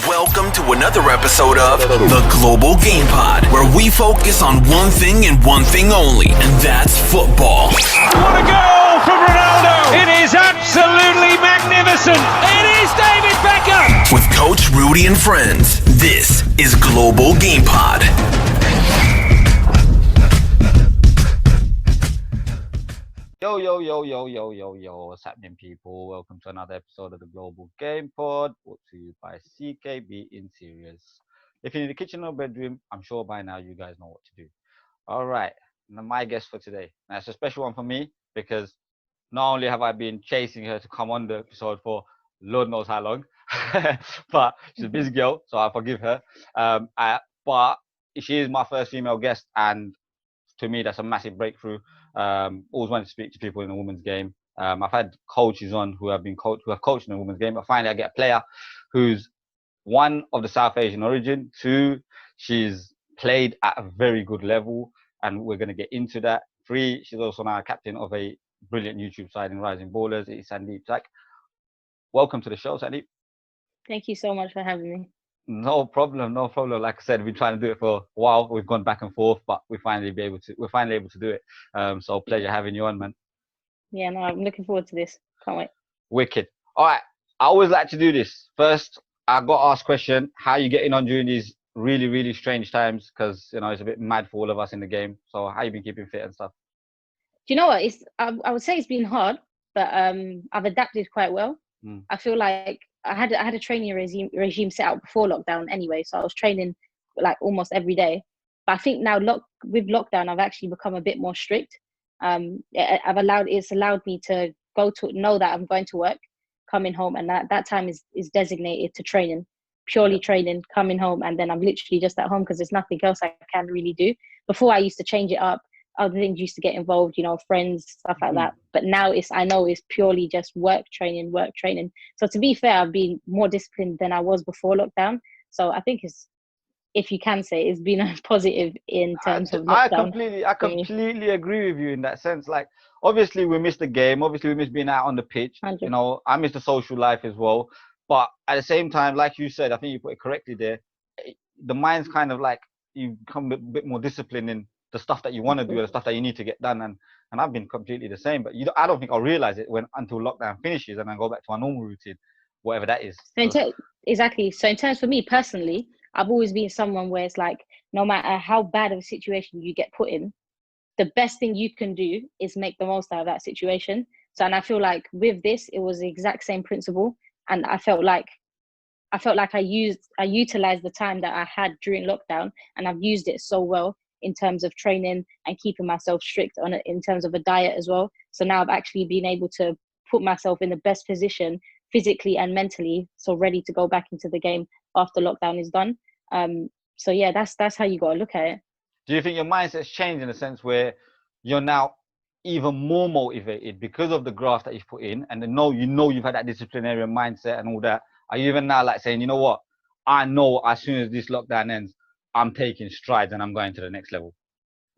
welcome to another episode of the Global Game Pod, where we focus on one thing and one thing only, and that's football. What a goal from Ronaldo! It is absolutely magnificent! It is David Beckham! With Coach Rudy and friends, this is Global Game Pod. Yo, what's happening, people? Welcome to another episode of the Global Game Pod, brought to you by CKB Interiors. If you're in the kitchen or bedroom, I'm sure by now you guys know what to do. All right, now my guest for today. Now, it's a special one for me because not only have I been chasing her to come on the episode for Lord knows how long, but she's a busy girl, so I forgive her. But she is my first female guest, and to me, that's a massive breakthrough. Always wanted to speak to people in the women's game. I've had coaches on who have coached in the women's game, but finally I get a player who's one of the South Asian origin, two, she's played at a very good level, and we're going to get into that. Three, she's also now a captain of a brilliant YouTube side in Rising Ballers. It's Sandeep Tak. Welcome to the show, Sandeep. Thank you so much for having me. No problem. Like I said, we've been trying to do it for a while. We've gone back and forth, but we're finally able to do it. So pleasure having you on, man. Yeah, no, I'm looking forward to this. Can't wait. Wicked. All right. I always like to do this. First, I got to ask question, how are you getting on during these really, really strange times? Because, it's a bit mad for all of us in the game. So how you been keeping fit and stuff? Do you know what? I would say it's been hard, but I've adapted quite well. I feel like I had a training regime set out before lockdown anyway, so I was training like almost every day. But I think now with lockdown, I've actually become a bit more strict. It's allowed me to know that I'm going to work, coming home, and that time is designated to training, purely training, coming home, and then I'm literally just at home because there's nothing else I can really do. Before I used to change it up. Other things used to get involved, friends, stuff like that. But now I know it's purely just work training. So to be fair, I've been more disciplined than I was before lockdown. So I think if you can say, it's been a positive in terms of lockdown. I completely agree with you in that sense. Like, obviously we miss the game. Obviously we miss being out on the pitch. 100. I miss the social life as well. But at the same time, like you said, I think you put it correctly there. The mind's kind of like, you become a bit more disciplined in the stuff that you want to do, the stuff that you need to get done, and I've been completely the same. But I don't think I'll realize it until lockdown finishes and I go back to my normal routine, whatever that is. Exactly. So in terms for me personally, I've always been someone where it's like, no matter how bad of a situation you get put in, the best thing you can do is make the most out of that situation. So, and I feel like with this, it was the exact same principle, and I felt like I utilized the time that I had during lockdown, and I've used it so well in terms of training and keeping myself strict on it in terms of a diet as well. So now I've actually been able to put myself in the best position physically and mentally, so ready to go back into the game after lockdown is done. So yeah, that's how you got to look at it. Do you think your mindset's changed in a sense where you're now even more motivated because of the graft that you've put in, and you've had that disciplinarian mindset and all that? Are you even now like saying, you know what, I know as soon as this lockdown ends, I'm taking strides and I'm going to the next level?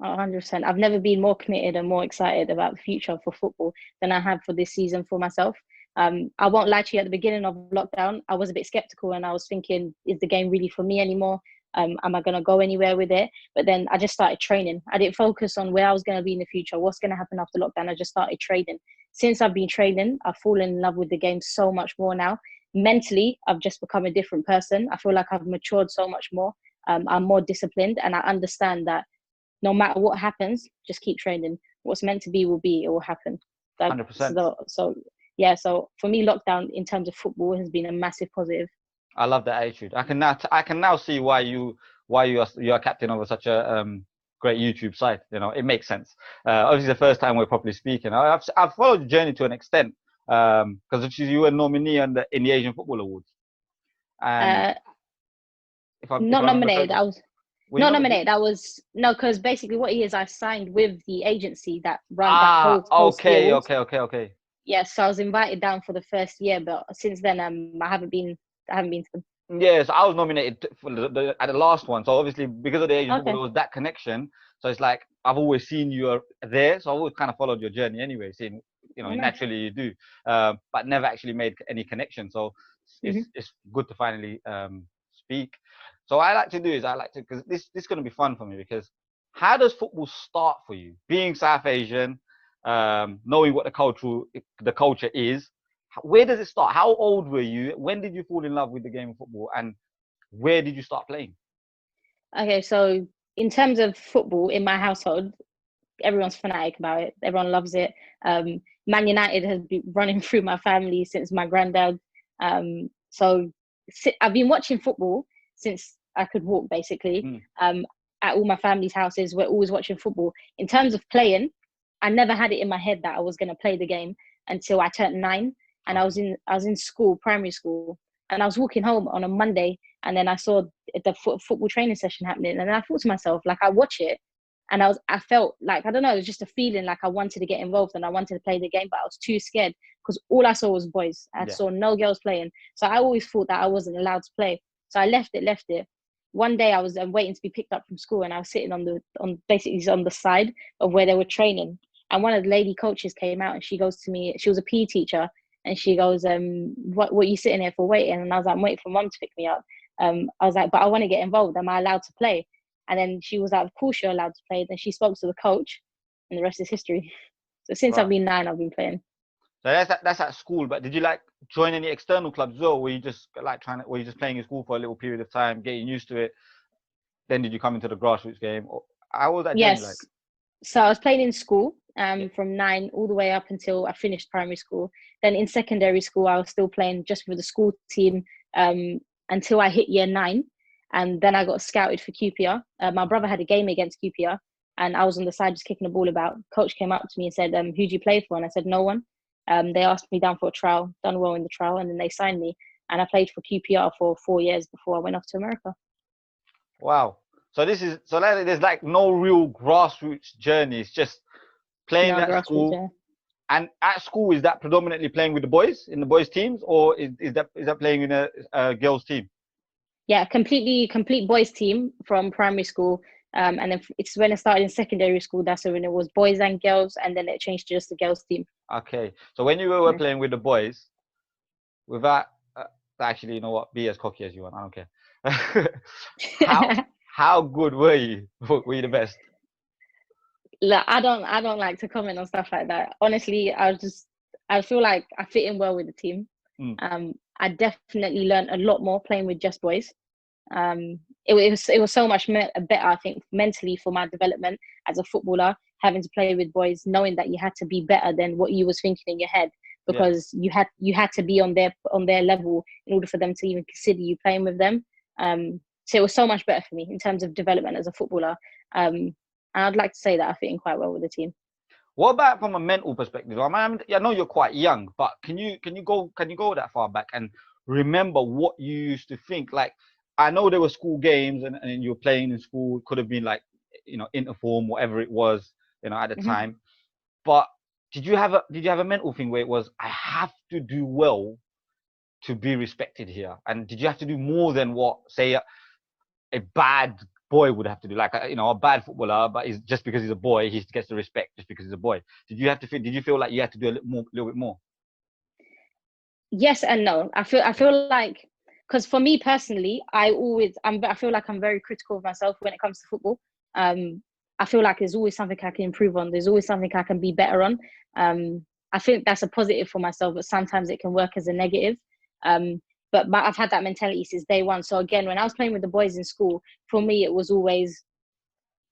100%. I've never been more committed and more excited about the future for football than I have for this season for myself. I won't lie to you, at the beginning of lockdown, I was a bit skeptical and I was thinking, is the game really for me anymore? Am I going to go anywhere with it? But then I just started training. I didn't focus on where I was going to be in the future, what's going to happen after lockdown. I just started training. Since I've been training, I've fallen in love with the game so much more now. Mentally, I've just become a different person. I feel like I've matured so much more. I'm more disciplined, and I understand that no matter what happens, just keep training. What's meant to be will be, it will happen. 100%. So for me, lockdown in terms of football has been a massive positive. I love that attitude. I can now see why you are captain of such a great YouTube site. It makes sense. Obviously, the first time we're properly speaking. I've followed your journey to an extent because you were a nominee in the Asian Football Awards. And not nominated. I was not nominated. Because basically what it is, I signed with the agency that runs that whole Okay. Yes, so I was invited down for the first year, but since then I haven't been to them. Yes, I was nominated for at the last one. So obviously because of the Asian Football, there was that connection. So it's like I've always seen you there, so I've always kind of followed your journey anyway. Seeing naturally you do, but never actually made any connection. So it's good to finally speak. So what I like to do is because this is going to be fun for me, because how does football start for you? Being South Asian, knowing what the culture is, where does it start? How old were you? When did you fall in love with the game of football, and where did you start playing? Okay, so in terms of football in my household, everyone's fanatic about it. Everyone loves it. Man United has been running through my family since my granddad. So I've been watching football since I could walk, basically. At all my family's houses, we're always watching football. In terms of playing, I never had it in my head that I was going to play the game until I turned 9, and I was in school, primary school, and I was walking home on a Monday, and then I saw the football training session happening, and I thought to myself, like, I watch it, and I felt like, I don't know, it was just a feeling like I wanted to get involved and I wanted to play the game, but I was too scared because all I saw was boys. I saw no girls playing, so I always thought that I wasn't allowed to play. So I left it. One day I was waiting to be picked up from school, and I was sitting on the side of where they were training, and one of the lady coaches came out, and she goes to me. She was a PE teacher, and she goes, "What are you sitting here for waiting?" And I was like, "I'm waiting for mum to pick me up." I was like, "But I want to get involved. Am I allowed to play?" And then she was like, "Of course you're allowed to play." Then she spoke to the coach, and the rest is history. So since I've been 9, I've been playing. So that's at school. But did you like join any external clubs as well? Or were you just were you just playing in school for a little period of time, getting used to it? Then did you come into the grassroots game? Or how was that journey like? So I was playing in school from 9 all the way up until I finished primary school. Then in secondary school, I was still playing just for the school team until I hit year 9. And then I got scouted for QPR. My brother had a game against QPR, and I was on the side just kicking the ball about. Coach came up to me and said, "Who do you play for?" And I said, "No one." They asked me down for a trial, done well in the trial, and then they signed me. And I played for QPR for 4 years before I went off to America. Wow. So there's like no real grassroots journey. It's just playing at school. Yeah. And at school, is that predominantly playing with the boys in the boys teams, or is that playing in a girls team? Yeah, complete boys team from primary school. And then it's when I started in secondary school, that's when it was boys and girls, and then it changed to just the girls team. Okay. So when you were playing with the boys, without actually, you know what, be as cocky as you want. I don't care. How good were you? Were you the best? Look, I don't like to comment on stuff like that. Honestly, I feel like I fit in well with the team. I definitely learned a lot more playing with just boys. It was so much better, I think, mentally for my development as a footballer, having to play with boys, knowing that you had to be better than what you was thinking in your head, because you had to be on their level in order for them to even consider you playing with them. So it was so much better for me in terms of development as a footballer. And I'd like to say that I fit in quite well with the team. What about from a mental perspective? I know you're quite young, but can you go that far back and remember what you used to think? Like, I know there were school games and you were playing in school. It could have been like, interform, whatever it was, at the time. But did you have a mental thing where it was, I have to do well to be respected here? And did you have to do more than what, say, a bad boy would have to do? Like, a bad footballer, but just because he's a boy, he gets the respect just because he's a boy. Did you feel like you had to do a little bit more? Yes and no. I feel like, because for me personally, I feel like I'm very critical of myself when it comes to football. I feel like there's always something I can improve on. There's always something I can be better on. I think that's a positive for myself, but sometimes it can work as a negative. But I've had that mentality since day one. So again, when I was playing with the boys in school, for me, it was always,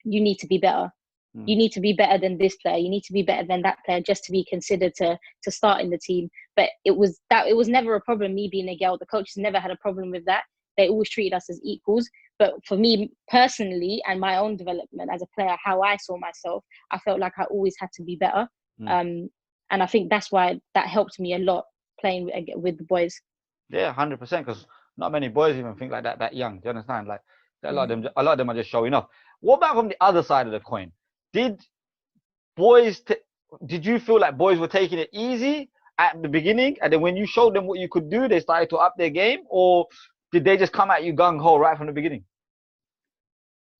you need to be better. You need to be better than this player. You need to be better than that player just to be considered to start in the team. But it was never a problem, me being a girl. The coaches never had a problem with that. They always treated us as equals. But for me personally and my own development as a player, how I saw myself, I felt like I always had to be better. And I think that's why that helped me a lot playing with the boys. Yeah, 100%. Because not many boys even think like that young. Do you understand? Like, a lot of them are just showing off. What about from the other side of the coin? Did you feel like boys were taking it easy at the beginning, and then when you showed them what you could do, they started to up their game, or did they just come at you gung ho right from the beginning?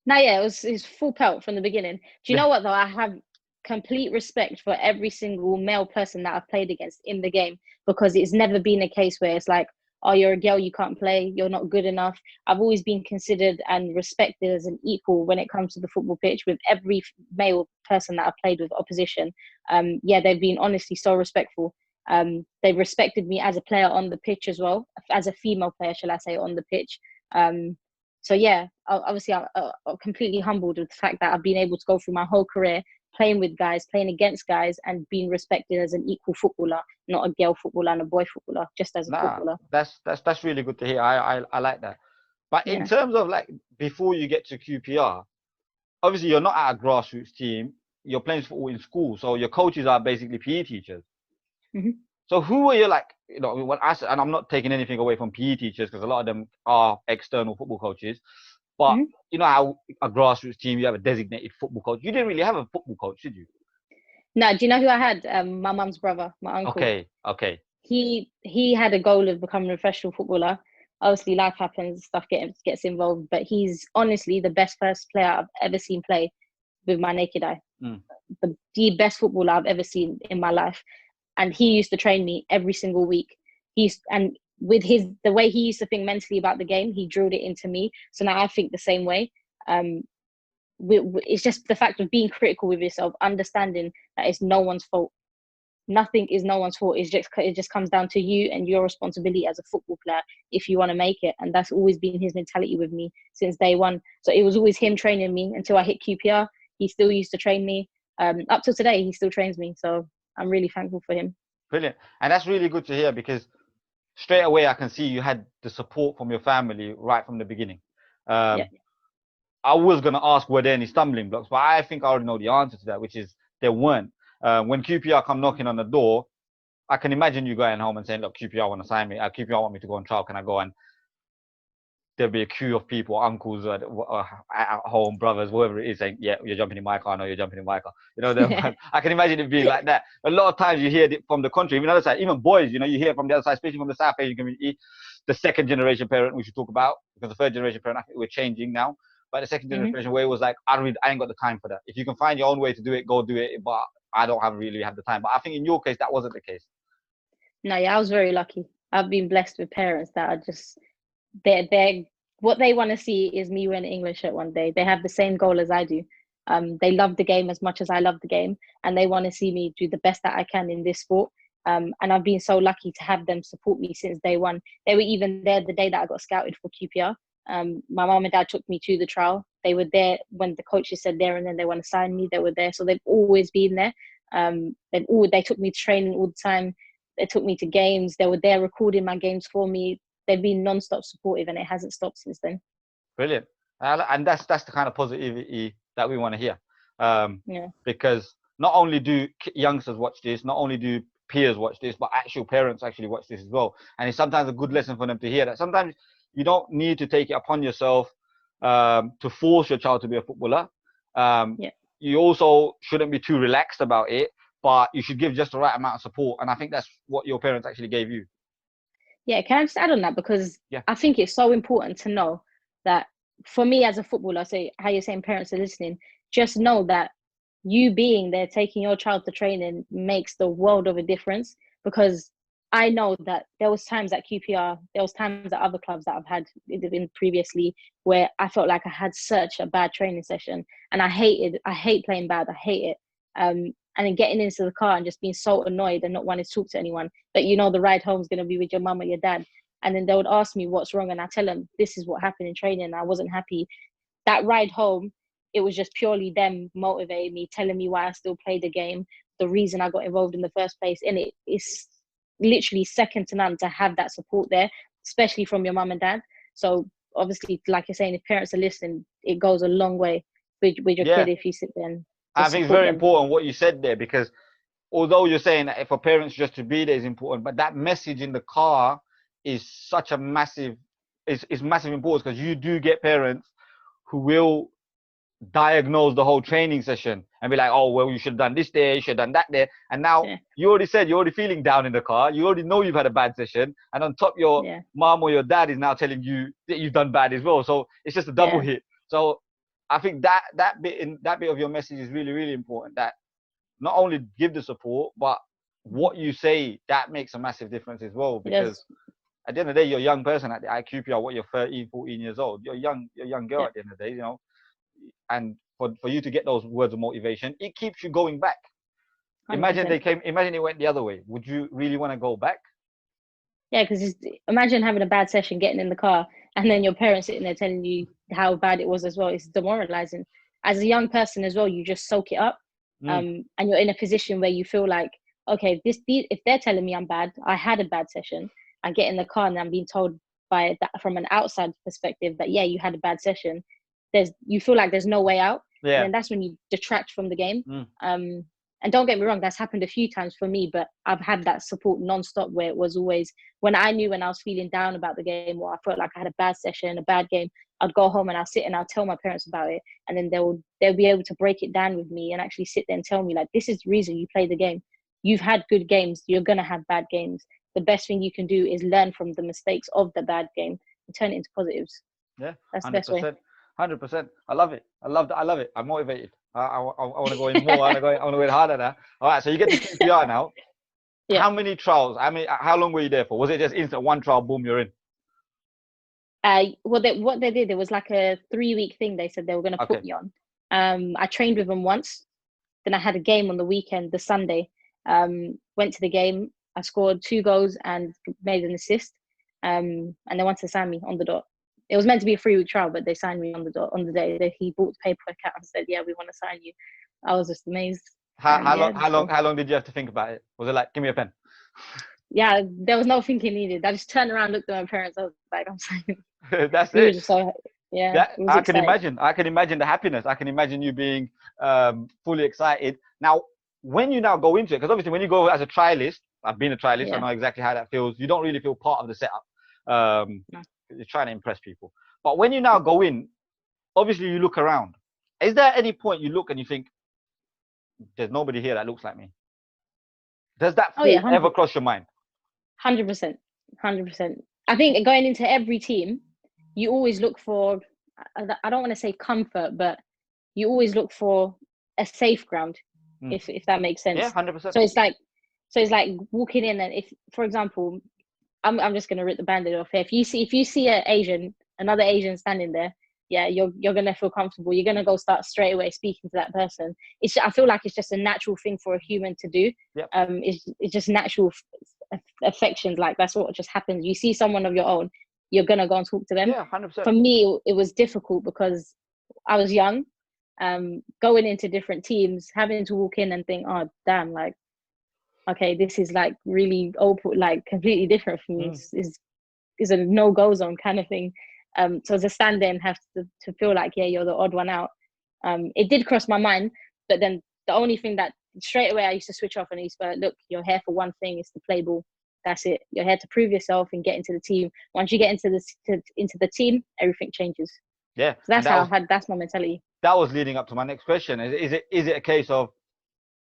No, yeah, it was full pelt from the beginning. Do you know what though? I have complete respect for every single male person that I've played against in the game, because it's never been a case where it's like, oh, you're a girl, you can't play, you're not good enough. I've always been considered and respected as an equal when it comes to the football pitch with every male person that I've played with opposition. They've been honestly so respectful. They've respected me as a player on the pitch as well, as a female player, shall I say, on the pitch. Obviously, I'm completely humbled with the fact that I've been able to go through my whole career playing with guys, playing against guys, and being respected as an equal footballer, not a girl footballer and a boy footballer, just as a footballer. That's really good to hear. I like that. But in terms of like before you get to QPR, obviously you're not at a grassroots team. You're playing football in school, so your coaches are basically PE teachers. Mm-hmm. So who were you like? You know, when I said, and I'm not taking anything away from PE teachers because a lot of them are external football coaches. But you know how a grassroots team, you have a designated football coach. You didn't really have a football coach, did you? No, do you know who I had? My mum's brother, my uncle. Okay. He had a goal of becoming a professional footballer. Obviously, life happens, stuff gets involved, but he's honestly the best first player I've ever seen play with my naked eye. The best footballer I've ever seen in my life. And he used to train me every single week. With the way he used to think mentally about the game, he drilled it into me. So now I think the same way. It's just the fact of being critical with yourself, understanding that it's no one's fault. Nothing is no one's fault. It just comes down to you and your responsibility as a football player if you want to make it. And that's always been his mentality with me since day one. So it was always him training me until I hit QPR. He still used to train me. Up till today, he still trains me. So I'm really thankful for him. Brilliant. And that's really good to hear because straight away I can see you had the support from your family right from the beginning. I was going to ask were there any stumbling blocks, but I think I already know the answer to that, which is there weren't. When QPR come knocking on the door, I can imagine you going home and saying, look, QPR want to sign me. QPR want me to go on trial. Can I go? And there'll be a queue of people, uncles at home, brothers, whoever it is, saying, yeah, you're jumping in my car. No, you're jumping in my car. You know, I can imagine it being like that. A lot of times you hear it from the country, even the other side, even boys, you know, you hear from the other side, especially from the South Asian community, the second generation parent we should talk about, because the third generation parent, I think we're changing now. But the second generation where it was like, I ain't got the time for that. If you can find your own way to do it, go do it. But I don't really have the time. But I think in your case, that wasn't the case. No, I was very lucky. I've been blessed with parents that are just, they're what they want to see is me wearing an English shirt one day. They have the same goal as I do. They love the game as much as I love the game, and they want to see me do the best that I can in this sport. And I've been so lucky to have them support me since day one. They were even there the day that I got scouted for QPR. My mom and dad took me to the trial. They were there when the coaches said there and then they want to sign me. They were there, so they've always been there. They took me to training all the time. They took me to games. They were there recording my games for me. They've been non-stop supportive, and it hasn't stopped since then. Brilliant, and that's the kind of positivity that we want to hear. Because not only do youngsters watch this, not only do peers watch this, but actual parents actually watch this as well. And it's sometimes a good lesson for them to hear that sometimes you don't need to take it upon yourself to force your child to be a footballer. You also shouldn't be too relaxed about it, but you should give just the right amount of support. And I think that's what your parents actually gave you. Yeah, can I just add on that? Because I think it's so important to know that for me as a footballer, say how you're saying parents are listening, just know that you being there, taking your child to training makes the world of a difference. Because I know that there was times at QPR, there was times at other clubs that I've had in previously where I felt like I had such a bad training session, and I hate playing bad. I hate it. And then getting into the car and just being so annoyed and not wanting to talk to anyone, that you know the ride home is going to be with your mum or your dad. And then they would ask me what's wrong, and I tell them this is what happened in training and I wasn't happy. That ride home, it was just purely them motivating me, telling me why I still played the game, the reason I got involved in the first place. And it's literally second to none to have that support there, especially from your mum and dad. So obviously, like you're saying, if parents are listening, it goes a long way with your kid if you sit there and I think it's very important what you said there, because although you're saying that for parents just to be there is important, but that message in the car is such a massive, is massive importance, because you do get parents who will diagnose the whole training session and be like, oh, well, you should have done this there, you should have done that there. And now you already said you're already feeling down in the car. You already know you've had a bad session. And on top, your mom or your dad is now telling you that you've done bad as well. So it's just a double hit. So I think that bit of your message is really, really important, that not only give the support, but what you say, that makes a massive difference as well. Because at the end of the day, you're a young person at QPR. What, you're 13, 14 years old. You're a young girl at the end of the day, you know. And for you to get those words of motivation, it keeps you going back. 100%. Imagine it went the other way. Would you really want to go back? Yeah, because imagine having a bad session, getting in the car, and then your parents sitting there telling you how bad it was as well. It's demoralizing. As a young person as well, you just soak it up, and you're in a position where you feel like, okay, if they're telling me I'm bad, I had a bad session. I get in the car and I'm being told by that from an outside perspective that yeah, you had a bad session. You feel like there's no way out, and then that's when you detract from the game. And don't get me wrong, that's happened a few times for me, but I've had that support nonstop where it was always when I was feeling down about the game or I felt like I had a bad session, a bad game, I'd go home and I'll sit and I'll tell my parents about it. And then they'll be able to break it down with me and actually sit there and tell me, like, this is the reason you play the game. You've had good games. You're going to have bad games. The best thing you can do is learn from the mistakes of the bad game and turn it into positives. Yeah, that's the best way. 100%. I love it. I love it. I'm motivated. I want to go in more. I want to go in harder now. All right, so you get to QPR now. Yeah. How many trials? How long were you there for? Was it just instant one trial, boom, you're in? What they did, it was like a 3-week thing. They said they were going to put me on. I trained with them once. Then I had a game on the weekend, the Sunday. Went to the game. I scored 2 goals and made an assist. And they wanted to sign me on the dot. It was meant to be a 3-week trial, but they signed me on the dot on the day that he bought the paperwork out and said, "Yeah, we want to sign you." I was just amazed. How long did you have to think about it? Was it like, give me a pen? Yeah, there was no thinking needed. I just turned around, looked at my parents. I was like, "I'm signing." That's it. Just so, yeah, I can imagine the happiness. I can imagine you being fully excited. Now, when you now go into it, because obviously when you go as a trialist, I've been a trialist. Yeah. I know exactly how that feels. You don't really feel part of the setup. No. You're trying to impress people. But when you now go in, obviously you look around. Is there any point you look and you think, there's nobody here that looks like me? Does that thought ever cross your mind? 100%. 100%. I think going into every team, you always look for, I don't want to say comfort, but you always look for a safe ground, if that makes sense. Yeah, 100%. So it's like walking in, and if, for example, I'm just gonna rip the Band-Aid off here. If you see another Asian standing there, yeah, you're gonna feel comfortable. You're gonna go start straight away speaking to that person. I feel like it's just a natural thing for a human to do. Yep. It's just natural affections. Like that's what just happens. You see someone of your own, you're gonna go and talk to them. Yeah, 100%. For me, it was difficult because I was young, going into different teams, having to walk in and think, oh damn, like, okay, this is like really open, like completely different for me. Is a no-go zone kind of thing. So as a stand there and have to feel like, yeah, you're the odd one out. It did cross my mind, but then the only thing that straight away I used to switch off and I used to be like, look, you're here for one thing, is to play ball. That's it. You're here to prove yourself and get into the team. Once you get into the team, everything changes. Yeah. So that's my mentality. That was leading up to my next question. Is it a case of,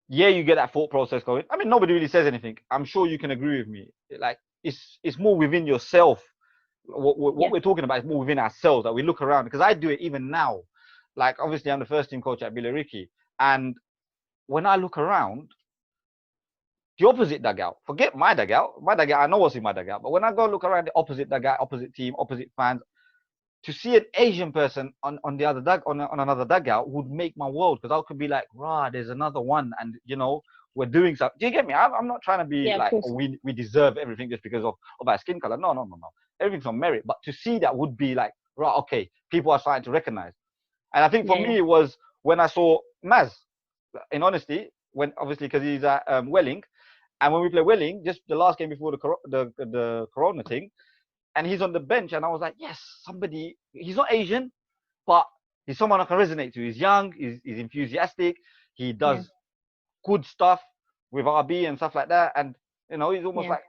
yeah, you get that thought process going. I mean, nobody really says anything. I'm sure you can agree with me. Like it's more within yourself. What we're talking about is more within ourselves, that we look around. Because I do it even now. Like obviously, I'm the first team coach at Billericay, and when I look around, the opposite dugout. Forget my dugout. My dugout, I know what's in my dugout. But when I go look around the opposite dugout, opposite team, opposite fans, to see an Asian person on another dugout would make my world, because I could be like, rah, there's another one, and you know, we're doing something. Do you get me? I'm not trying to be like, oh, we deserve everything just because of our skin color. No. Everything's on merit. But to see that would be like, rah, okay, people are starting to recognize. And I think for me, it was when I saw Maz, in honesty, when obviously because he's at Welling, and when we play Welling, just the last game before the Corona thing, and he's on the bench, and I was like, yes, somebody. He's not Asian, but he's someone I can resonate to. He's young, he's enthusiastic, he does good stuff with RB and stuff like that, and you know, he's almost like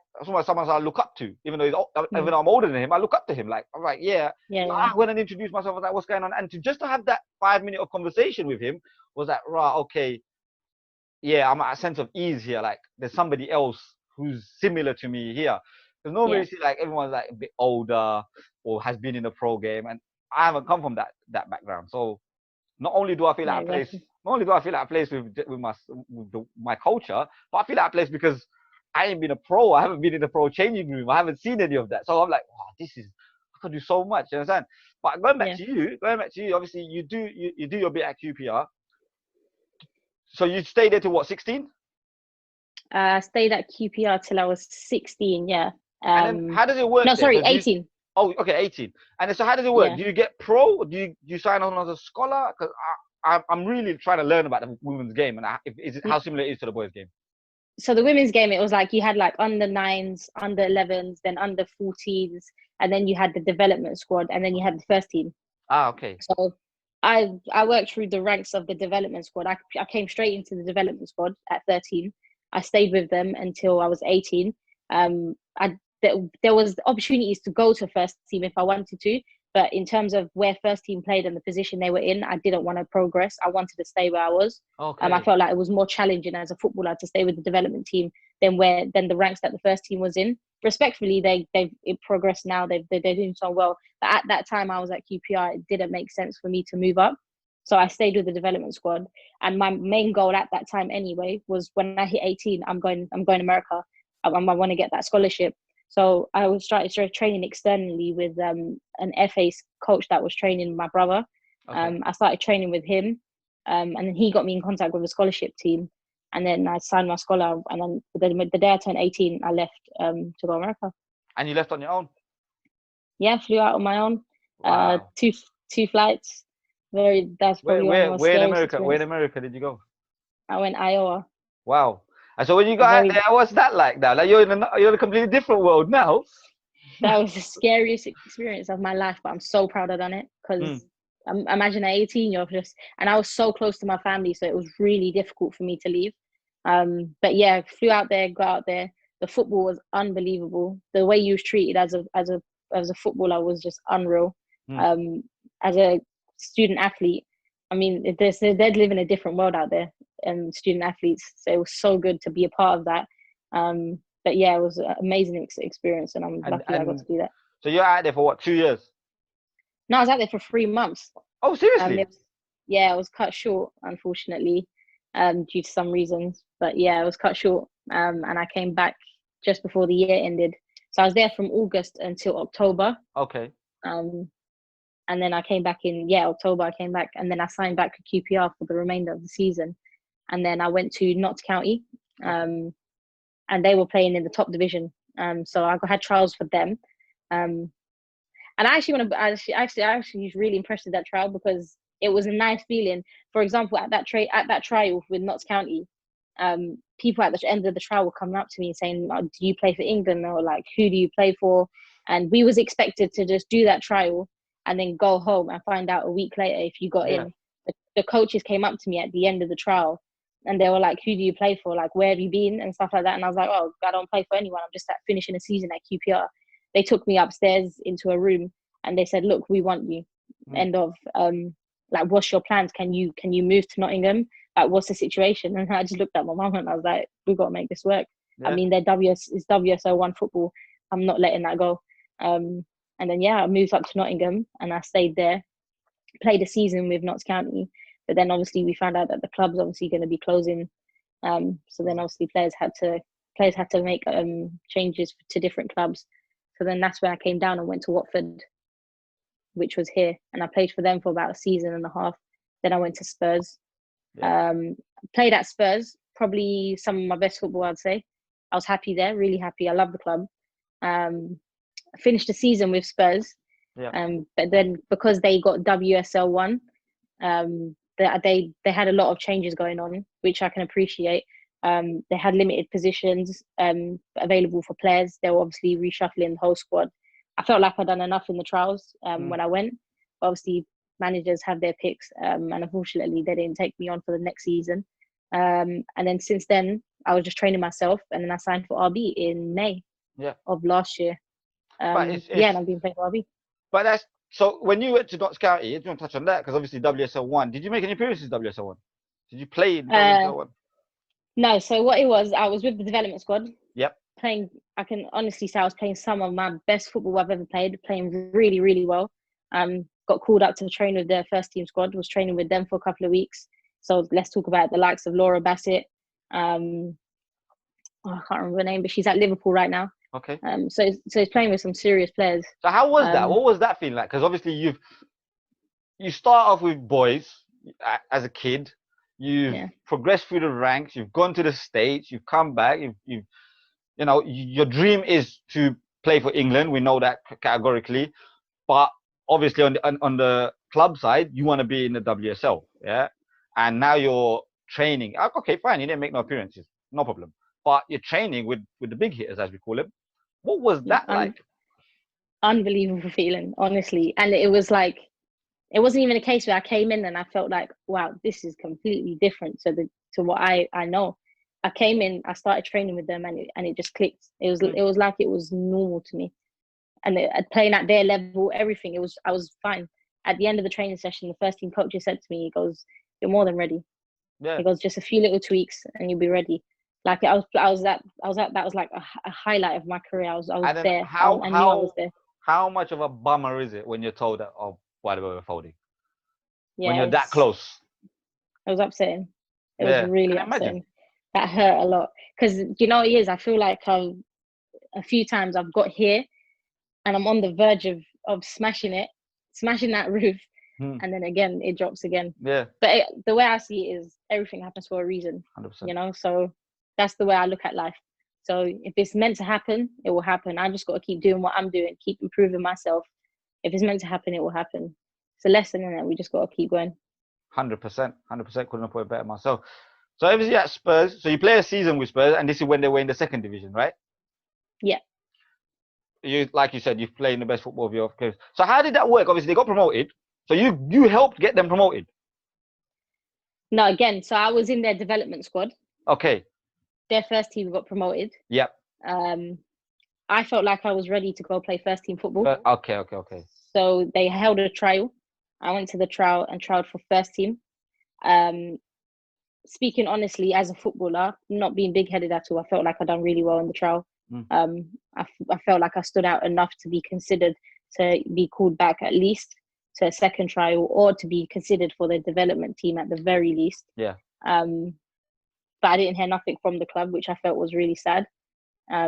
someone I look up to. Even though even though I'm older than him, I look up to him. Like, I'm like, I went and introduced myself. I was like, what's going on? And just to have that 5-minute of conversation with him was like, right, okay, yeah, I'm at a sense of ease here. Like, there's somebody else who's similar to me here. Because normally you see like everyone's like a bit older or has been in the pro game, and I haven't come from that background. So not only do I feel like a place with my culture, but I feel like a place because I ain't been a pro. I haven't been in the pro changing room. I haven't seen any of that. So I'm like, wow, I can do so much. You understand? But going back to you, obviously you do your bit at QPR. So you stayed there to what, 16? I stayed at QPR till I was 16. Yeah. And then how does it work? No, there? sorry, So 18. Oh, okay, 18. And so how does it work? Yeah. Do you get pro? Or do you sign on as a scholar? Because I'm really trying to learn about the women's game and how similar it is to the boys' game. So the women's game, it was like you had like under 9s, under 11s, then under 14s, and then you had the development squad, and then you had the first team. Ah, okay. So I worked through the ranks of the development squad. I came straight into the development squad at 13. I stayed with them until I was 18. There was opportunities to go to first team if I wanted to, but in terms of where first team played and the position they were in, I didn't want to progress. I wanted to stay where I was. Okay. I felt like it was more challenging as a footballer to stay with the development team than the ranks that the first team was in. Respectfully, they've progressed now. They're doing so well. But at that time, I was at QPR. It didn't make sense for me to move up, so I stayed with the development squad. And my main goal at that time, anyway, was when I hit 18, I'm going to America. I want to get that scholarship. So I started training externally with an FA coach that was training my brother. Okay. I started training with him, and then he got me in contact with a scholarship team. And then I signed my scholar. And then the day I turned 18, I left to go to America. And you left on your own? Yeah, flew out on my own. Wow. Two flights. That's probably one of the most scariest experiences. Where in America did you go? I went Iowa. Wow. And so when you got out there, what's that like now? Like you're in a completely different world now. That was the scariest experience of my life, but I'm so proud I've done it because imagine at 18, and I was so close to my family, so it was really difficult for me to leave. But yeah, flew out there, got out there. The football was unbelievable. The way you was treated as a footballer was just unreal. As a student athlete, I mean, they'd live in a different world out there. Student athletes, so it was so good to be a part of that. But yeah, it was an amazing experience, and I'm lucky I got to do that. So you're out there for what, 2 years? No, I was out there for 3 months. Oh, seriously? It was cut short, unfortunately, due to some reasons. But yeah, it was cut short, and I came back just before the year ended. So I was there from August until October. Okay. And then I came back in October. I came back, and then I signed back to QPR for the remainder of the season. And then I went to Notts County, and they were playing in the top division. So I had trials for them, and I actually was really impressed with that trial because it was a nice feeling. For example, at that trial with Notts County, people at the end of the trial were coming up to me saying, "Do you play for England?" or like, "Who do you play for?" And we was expected to just do that trial and then go home and find out a week later if you got in. The coaches came up to me at the end of the trial. And they were like, "Who do you play for? Like, where have you been?" and stuff like that. And I was like, "Oh, I don't play for anyone. I'm just finishing a season at QPR." They took me upstairs into a room and they said, "Look, we want you." End of. Like, what's your plans? Can you move to Nottingham? Like, what's the situation? And I just looked at my mum and I was like, "We've got to make this work." Yeah. I mean, it's WSO1 football. I'm not letting that go. And then I moved up to Nottingham and I stayed there. Played a season with Notts County. But then obviously we found out that the club's obviously going to be closing. So then obviously players had to make changes to different clubs. So then that's when I came down and went to Watford, which was here. And I played for them for about a season and a half. Then I went to Spurs. Played at Spurs, probably some of my best football, I'd say. I was happy there, really happy. I love the club. I finished the season with Spurs. But then because they got WSL1, they had a lot of changes going on, which I can appreciate. They had limited positions available for players. They were obviously reshuffling the whole squad. I felt like I'd done enough in the trials when I went. Obviously, managers have their picks, and unfortunately, they didn't take me on for the next season. And then since then, I was just training myself, and then I signed for RB in May of last year. And I've been playing for RB. But that's so. When you went to Notts County, you don't touch on that because obviously WSL1. Did you make any appearances in WSL1? Did you play in WSL1? No. So what it was, I was with the development squad. Yep. Playing, I can honestly say I was playing some of my best football I've ever played. Playing really, really well. Got called up to train with their first team squad. Was training with them for a couple of weeks. So let's talk about the likes of Laura Bassett, I can't remember her name, but she's at Liverpool right now. Okay. So he's playing with some serious players. So how was that? What was that feeling like? Because obviously you start off with boys as a kid. You've progressed through the ranks. You've gone to the States. You've come back. You know, your dream is to play for England. We know that categorically. But obviously on the club side, you want to be in the WSL. Yeah. And now you're training. Okay, fine. You didn't make no appearances. No problem. But you're training with the big hitters, as we call them. What was that like? Unbelievable feeling, honestly. And it was like, it wasn't even a case where I came in and I felt like, wow, this is completely different to what I know. I came in, I started training with them, and it just clicked. It was like it was normal to me, and playing at their level, everything. I was fine. At the end of the training session, the first team coach said to me, he goes, "You're more than ready." Yeah. He goes, "Just a few little tweaks, and you'll be ready." Like I was that was like a highlight of my career. I was there. I knew I was there. How much of a bummer is it when you're told that, oh, by the way, we're folding? Yeah, when you're that close. It was upsetting. It was really upsetting. That hurt a lot. Because you know what it is? I feel like a few times I've got here and I'm on the verge of smashing that roof. And then again, it drops again. Yeah. But the way I see it is everything happens for a reason. 100%. You know, so that's the way I look at life. So if it's meant to happen, it will happen. I just got to keep doing what I'm doing, keep improving myself. If it's meant to happen, it will happen. It's a lesson in it. We just got to keep going. 100%. 100%. Couldn't have put it better myself. So obviously at Spurs, so you play a season with Spurs, and this is when they were in the second division, right? Yeah. Like you said, you've played in the best football of your career. So how did that work? Obviously, they got promoted. So you helped get them promoted? No, again, so I was in their development squad. Okay. Their first team got promoted. Yep. I felt like I was ready to go play first team football. Okay. So they held a trial. I went to the trial and trialed for first team. Speaking honestly, as a footballer, not being big-headed at all, I felt like I'd done really well in the trial. I felt like I stood out enough to be considered to be called back at least to a second trial, or to be considered for the development team at the very least. Yeah. But I didn't hear nothing from the club, which I felt was really sad.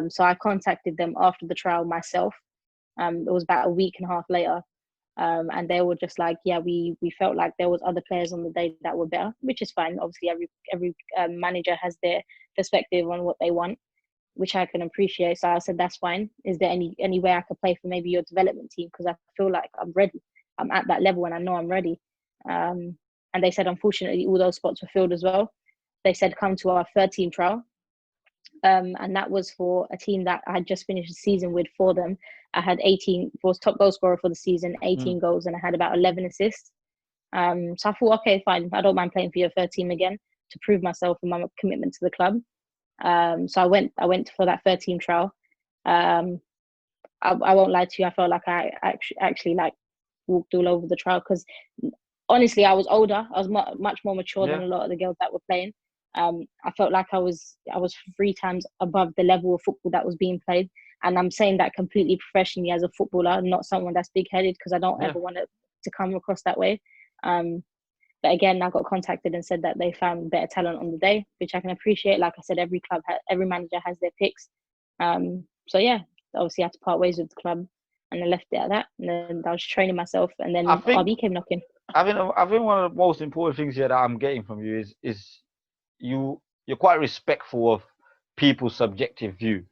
So I contacted them after the trial myself. It was about a week and a half later. And they were just like, yeah, we felt like there was other players on the day that were better, which is fine. Obviously, every manager has their perspective on what they want, which I can appreciate. So I said, that's fine. Is there any way I could play for maybe your development team? Because I feel like I'm ready. I'm at that level and I know I'm ready. And they said, unfortunately, all those spots were filled as well. They said, come to our third team trial. And that was for a team that I had just finished the season with for them. I had 18, was top goal scorer for the season, 18 goals, and I had about 11 assists. So I thought, okay, fine. I don't mind playing for your third team again to prove myself and my commitment to the club. So I went for that third team trial. I won't lie to you. I felt like I actually like walked all over the trial because honestly, I was older. I was much more mature than a lot of the girls that were playing. I felt like I was 3 times above the level of football that was being played. And I'm saying that completely professionally as a footballer, not someone that's big-headed, because I don't ever want it to come across that way. But again, I got contacted and said that they found better talent on the day, which I can appreciate. Like I said, every manager has their picks. So yeah, obviously I had to part ways with the club, and I left it at that. And then I was training myself, and then RB came knocking. I think one of the most important things here that I'm getting from you is you're quite respectful of people's subjective view.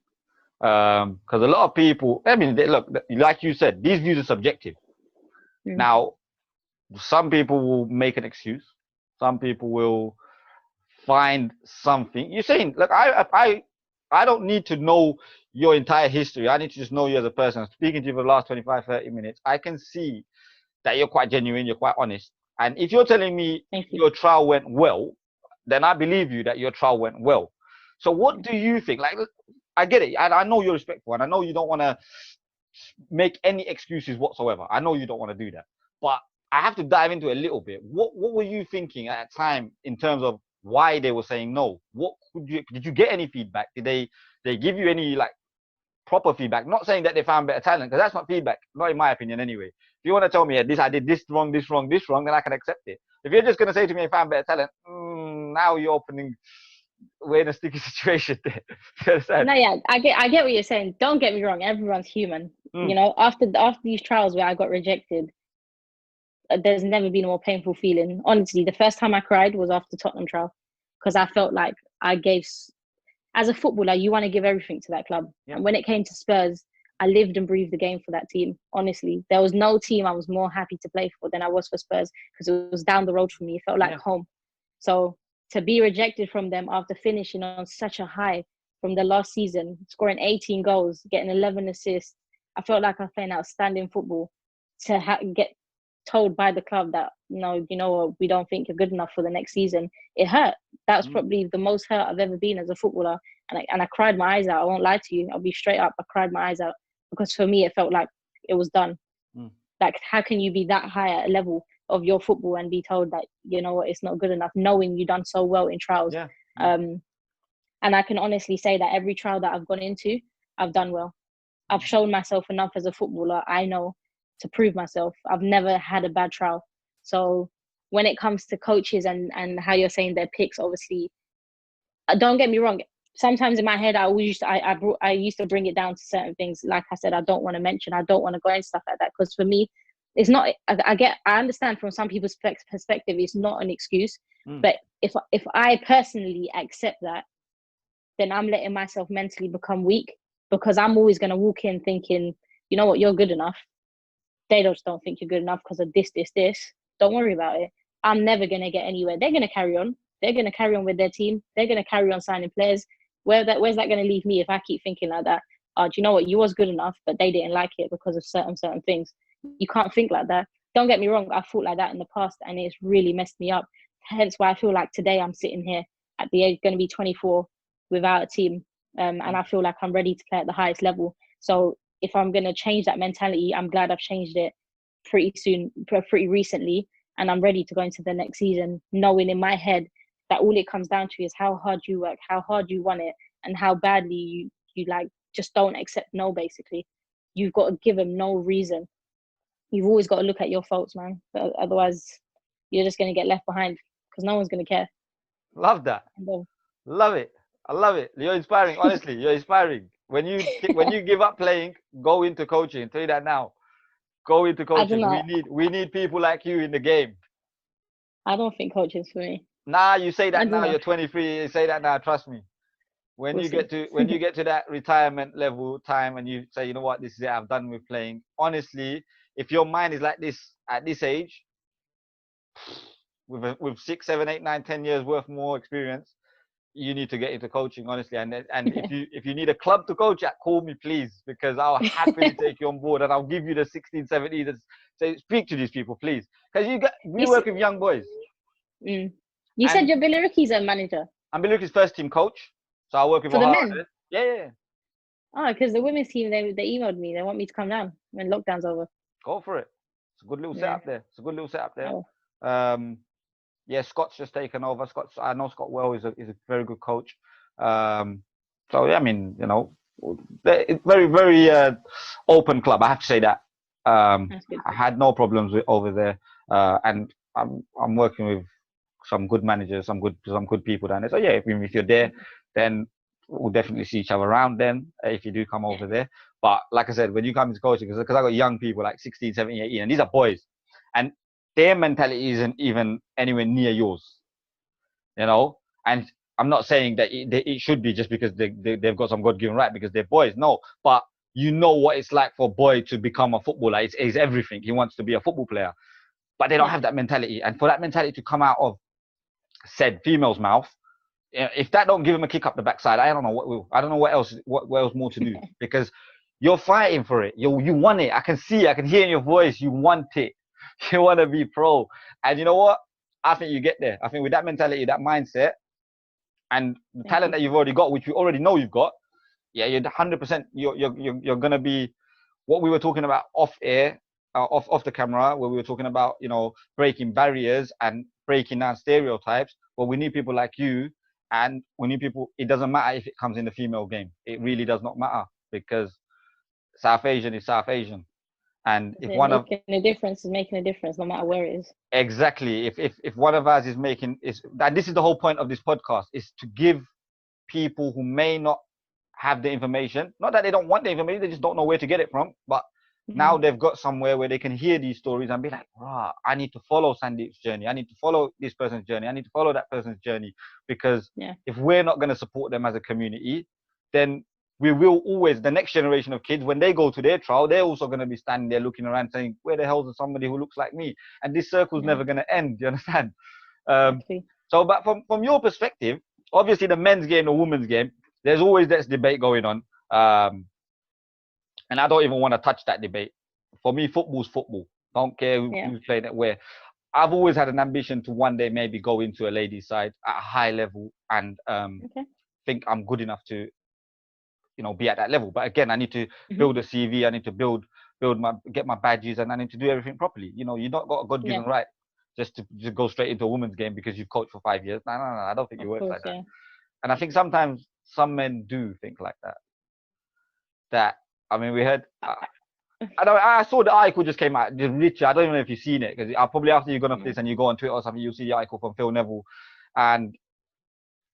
Because a lot of people, I mean, look, like you said, these views are subjective. Now, some people will make an excuse. Some people will find something. You're saying, look, I don't need to know your entire history. I need to just know you as a person. Speaking to you for the last 25, 30 minutes, I can see that you're quite genuine, you're quite honest. And if you're telling me your trial went well, then I believe you that your trial went well. So what do you think? Like, I get it. I know you're respectful, and I know you don't want to make any excuses whatsoever. I know you don't want to do that. But I have to dive into it a little bit. What were you thinking at that time in terms of why they were saying no? Did you get any feedback? Did they give you any like proper feedback? Not saying that they found better talent, because that's not feedback, not in my opinion anyway. If you want to tell me I did this wrong, then I can accept it. If you're just going to say to me I found better talent, now you're opening we're in a sticky situation there. You understand? No, yeah, I get what you're saying. Don't get me wrong. Everyone's human. You know, after these trials where I got rejected, there's never been a more painful feeling. Honestly, the first time I cried was after Tottenham trial, because I felt like I gave. As a footballer, you want to give everything to that club. Yeah. And when it came to Spurs, I lived and breathed the game for that team. Honestly, there was no team I was more happy to play for than I was for Spurs, because it was down the road for me. It felt like home. So to be rejected from them after finishing on such a high from the last season, scoring 18 goals, getting 11 assists, I felt like I was playing outstanding football. To get told by the club that, no, you know what, we don't think you're good enough for the next season, it hurt. That was probably the most hurt I've ever been as a footballer. And I cried my eyes out. I won't lie to you. I'll be straight up. I cried my eyes out, because for me, it felt like it was done. Like, how can you be that high at a level of your football and be told that, you know what, it's not good enough, knowing you've done so well in trials? And I can honestly say that every trial that I've gone into, I've done well. I've shown myself enough as a footballer, I know, to prove myself. I've never had a bad trial. So when it comes to coaches and how you're saying their picks, obviously, don't get me wrong. Sometimes in my head, I used to bring it down to certain things. Like I said, I don't want to mention, I don't want to go and stuff like that. Because for me, it's not. I understand from some people's perspective, it's not an excuse. But if I personally accept that, then I'm letting myself mentally become weak, because I'm always going to walk in thinking, you know what, you're good enough. They just don't think you're good enough because of this. Don't worry about it. I'm never going to get anywhere. They're going to carry on. They're going to carry on with their team. They're going to carry on signing players. Where's that going to leave me if I keep thinking like that? Oh, do you know what? You was good enough, but they didn't like it because of certain things. You can't think like that. Don't get me wrong. I thought like that in the past, and it's really messed me up. Hence why I feel like today I'm sitting here at the age, going to be 24, without a team. And I feel like I'm ready to play at the highest level. So if I'm going to change that mentality, I'm glad I've changed it pretty recently. And I'm ready to go into the next season, knowing in my head that all it comes down to is how hard you work, how hard you want it, and how badly you like just don't accept no, basically. You've got to give them no reason. You've always got to look at your faults, man. Otherwise, you're just going to get left behind, because no one's going to care. Love that. Love it. I love it. You're inspiring. Honestly, you're inspiring. When you give up playing, go into coaching. I'll tell you that now. Go into coaching. We need people like you in the game. I don't think coaching's for me. Nah, you say that now. You're 23. You say that now. Trust me. When you get to that retirement level time, and you say, you know what, this is it. I've done with playing. Honestly, if your mind is like this at this age, with 6, 7, 8, 9, 10 years worth more experience, you need to get into coaching, honestly. And if you need a club to coach at, call me, please, because I'll happily take you on board, and I'll give you the 16, 17. Say, speak to these people, please, because we work with young boys. You said you're Billericay's manager. I'm Billericay's first team coach, so I work with for the men. Yeah. Oh, because the women's team, they emailed me. They want me to come down when lockdown's over. Go for it. It's a good little setup there. Oh. Yeah, Scott's just taken over. I know Scott well is a very good coach. So yeah, I mean, you know, it's very, very open club. I have to say that. I had no problems over there, and I'm working with some good managers, some good people down there. So yeah, if you're there, then we'll definitely see each other around then, if you do come over there. But like I said, when you come into coaching, because I got young people like 16, 17, 18, and these are boys, and their mentality isn't even anywhere near yours, you know. And I'm not saying that it should be just because they've got some God-given right because they're boys. No, but you know what it's like for a boy to become a footballer. It's everything. He wants to be a football player, but they don't have that mentality. And for that mentality to come out of said female's mouth, if that don't give him a kick up the backside, I don't know what will. I don't know what else more to do, because you're fighting for it. You want it. I can hear in your voice. You want it. You want to be pro. And you know what? I think you get there. I think with that mentality, that mindset, and the talent that you've already got, which we already know you've got, yeah, you're 100%. You're gonna be what we were talking about off air, off the camera, where we were talking about, you know, breaking barriers and breaking down stereotypes. Well, we need people like you, and we need people. It doesn't matter if it comes in the female game. It really does not matter, because South Asian is South Asian. And if one of making a difference is making a difference, no matter where it is. Exactly. If one of us is making and this is the whole point of this podcast, is to give people who may not have the information. Not that they don't want the information, they just don't know where to get it from. But now they've got somewhere where they can hear these stories and be like, "Rah, I need to follow Sandeep's journey. I need to follow this person's journey. I need to follow that person's journey." Because if we're not going to support them as a community, then we will always, the next generation of kids, when they go to their trial, they're also going to be standing there looking around saying, "Where the hell is somebody who looks like me?" And this circle's never going to end. Do you understand? So, but from your perspective, obviously the men's game, the women's game, there's always this debate going on. And I don't even want to touch that debate. For me, football's football. Don't care who's playing it where. I've always had an ambition to one day maybe go into a ladies' side at a high level and think I'm good enough to, be at that level. But again, I need to build a CV. I need to get my badges, and I need to do everything properly. You've not got a God-given right just to go straight into a women's game because you've coached for 5 years. No, I don't think it works like that. And I think sometimes some men do think like that. I mean, we heard. I saw the article just came out. Just literally, I don't even know if you've seen it because probably after you're gonna this and you go on Twitter or something, you'll see the article from Phil Neville, and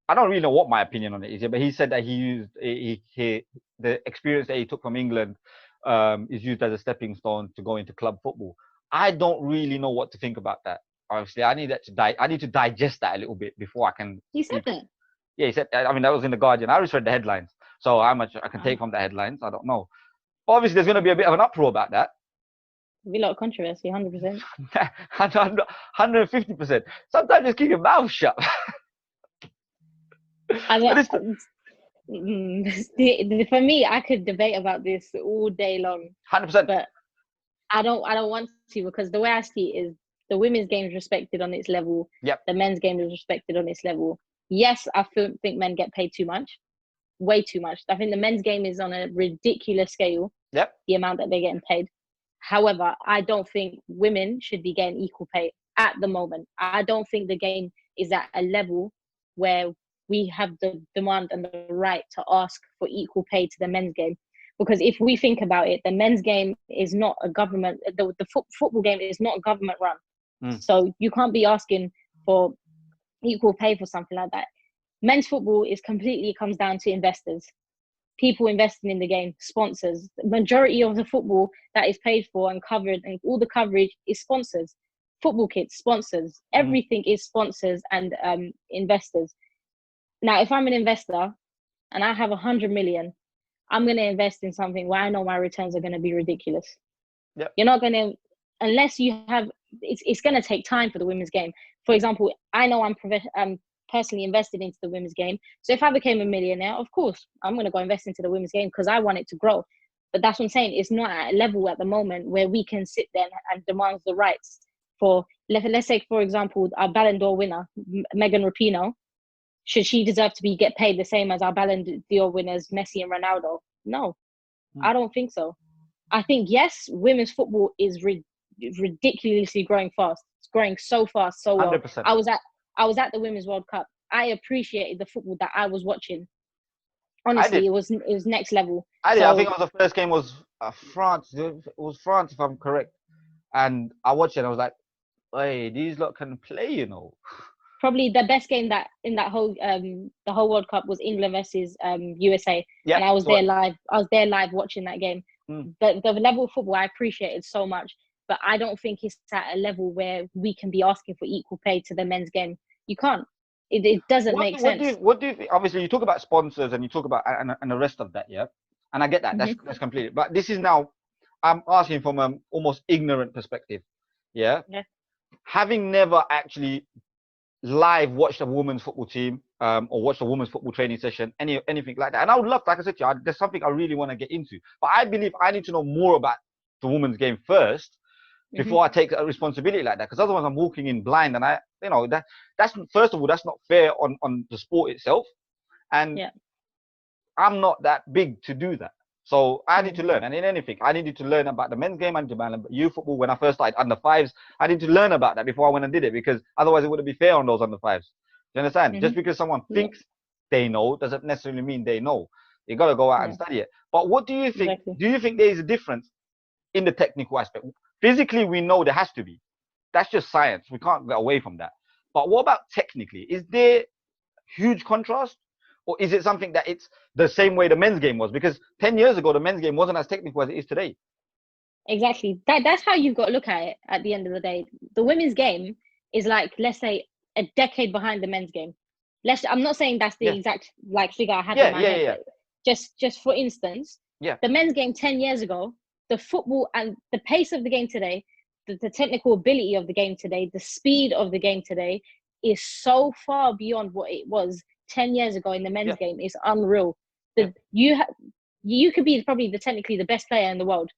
I don't really know what my opinion on it is, but he said that he used the experience that he took from England is used as a stepping stone to go into club football. I don't really know what to think about that. Obviously, I need to digest that a little bit before I can. He said that. Yeah, he said. I mean, that was in the Guardian. I just read the headlines, so how much I can take from the headlines, I don't know. Obviously, there's going to be a bit of an uproar about that. There'll be a lot of controversy, 100%. 150%. Sometimes just keep your mouth shut. For me, I could debate about this all day long. 100%. But I don't want to, because the way I see it is the women's game is respected on its level. Yep. The men's game is respected on its level. Yes, I think men get paid too much. Way too much. I think the men's game is on a ridiculous scale. Yep. The amount that they're getting paid. However, I don't think women should be getting equal pay at the moment. I don't think the game is at a level where we have the demand and the right to ask for equal pay to the men's game. Because if we think about it, the men's game is not a government. The football game is not government run. So you can't be asking for equal pay for something like that. Men's football comes down to investors, people investing in the game, sponsors. The majority of the football that is paid for and covered and all the coverage is sponsors. Football kits, sponsors. Everything is sponsors and investors. Now, if I'm an investor and I have 100 million, I'm going to invest in something where I know my returns are going to be ridiculous. Yep. You're not going to, unless you have, it's going to take time for the women's game. For example, I know I'm personally invested into the women's game. So if I became a millionaire, of course, I'm going to go invest into the women's game because I want it to grow. But that's what I'm saying. It's not at a level at the moment where we can sit there and demand the rights for, let's say, for example, our Ballon d'Or winner, Megan Rapinoe. Should she deserve to get paid the same as our Ballon d'Or winners, Messi and Ronaldo? No, I don't think so. I think, yes, women's football is ridiculously growing fast. It's growing so fast, so well. 100%. I was at the Women's World Cup. I appreciated the football that I was watching. Honestly, it was next level. I think it was the first game was France. It was France, if I'm correct. And I watched it and I was like, hey, these lot can play, Probably the best game that in that whole the whole World Cup was England versus USA. Yeah, and I was there live. I was there live watching that game. The level of football I appreciated so much. But I don't think it's at a level where we can be asking for equal pay to the men's game. You can't. It doesn't make sense. What do you think? Obviously, you talk about sponsors and you talk about and the rest of that, yeah? And I get that. That's completely. But this is now, I'm asking from an almost ignorant perspective, yeah? Having never actually live watched a women's football team or watched a women's football training session, anything like that. And I would love, like I said to you, there's something I really want to get into. But I believe I need to know more about the women's game first before I take a responsibility like that, because otherwise I'm walking in blind, and that's first of all, that's not fair on the sport itself, and I'm not that big to do that, so I need to learn. And in anything, I needed to learn about the men's game. I need to learn about youth football. When I first started under fives, I need to learn about that before I went and did it, because otherwise it wouldn't be fair on those under fives. Do you understand? Just because someone thinks they know doesn't necessarily mean they know. You got to go out and study it. But what do you think? Do you think there is a difference in the technical aspect? Physically, we know there has to be. That's just science. We can't get away from that. But what about technically? Is there huge contrast? Or is it something that it's the same way the men's game was? Because 10 years ago, the men's game wasn't as technical as it is today. Exactly. That's how you've got to look at it at the end of the day. The women's game is like, let's say, a decade behind the men's game. I'm not saying that's the exact like figure I had in my head, but just for instance, the men's game 10 years ago, the football and the pace of the game today, the technical ability of the game today, the speed of the game today is so far beyond what it was 10 years ago in the men's game. It's unreal. You could be probably technically the best player in the world,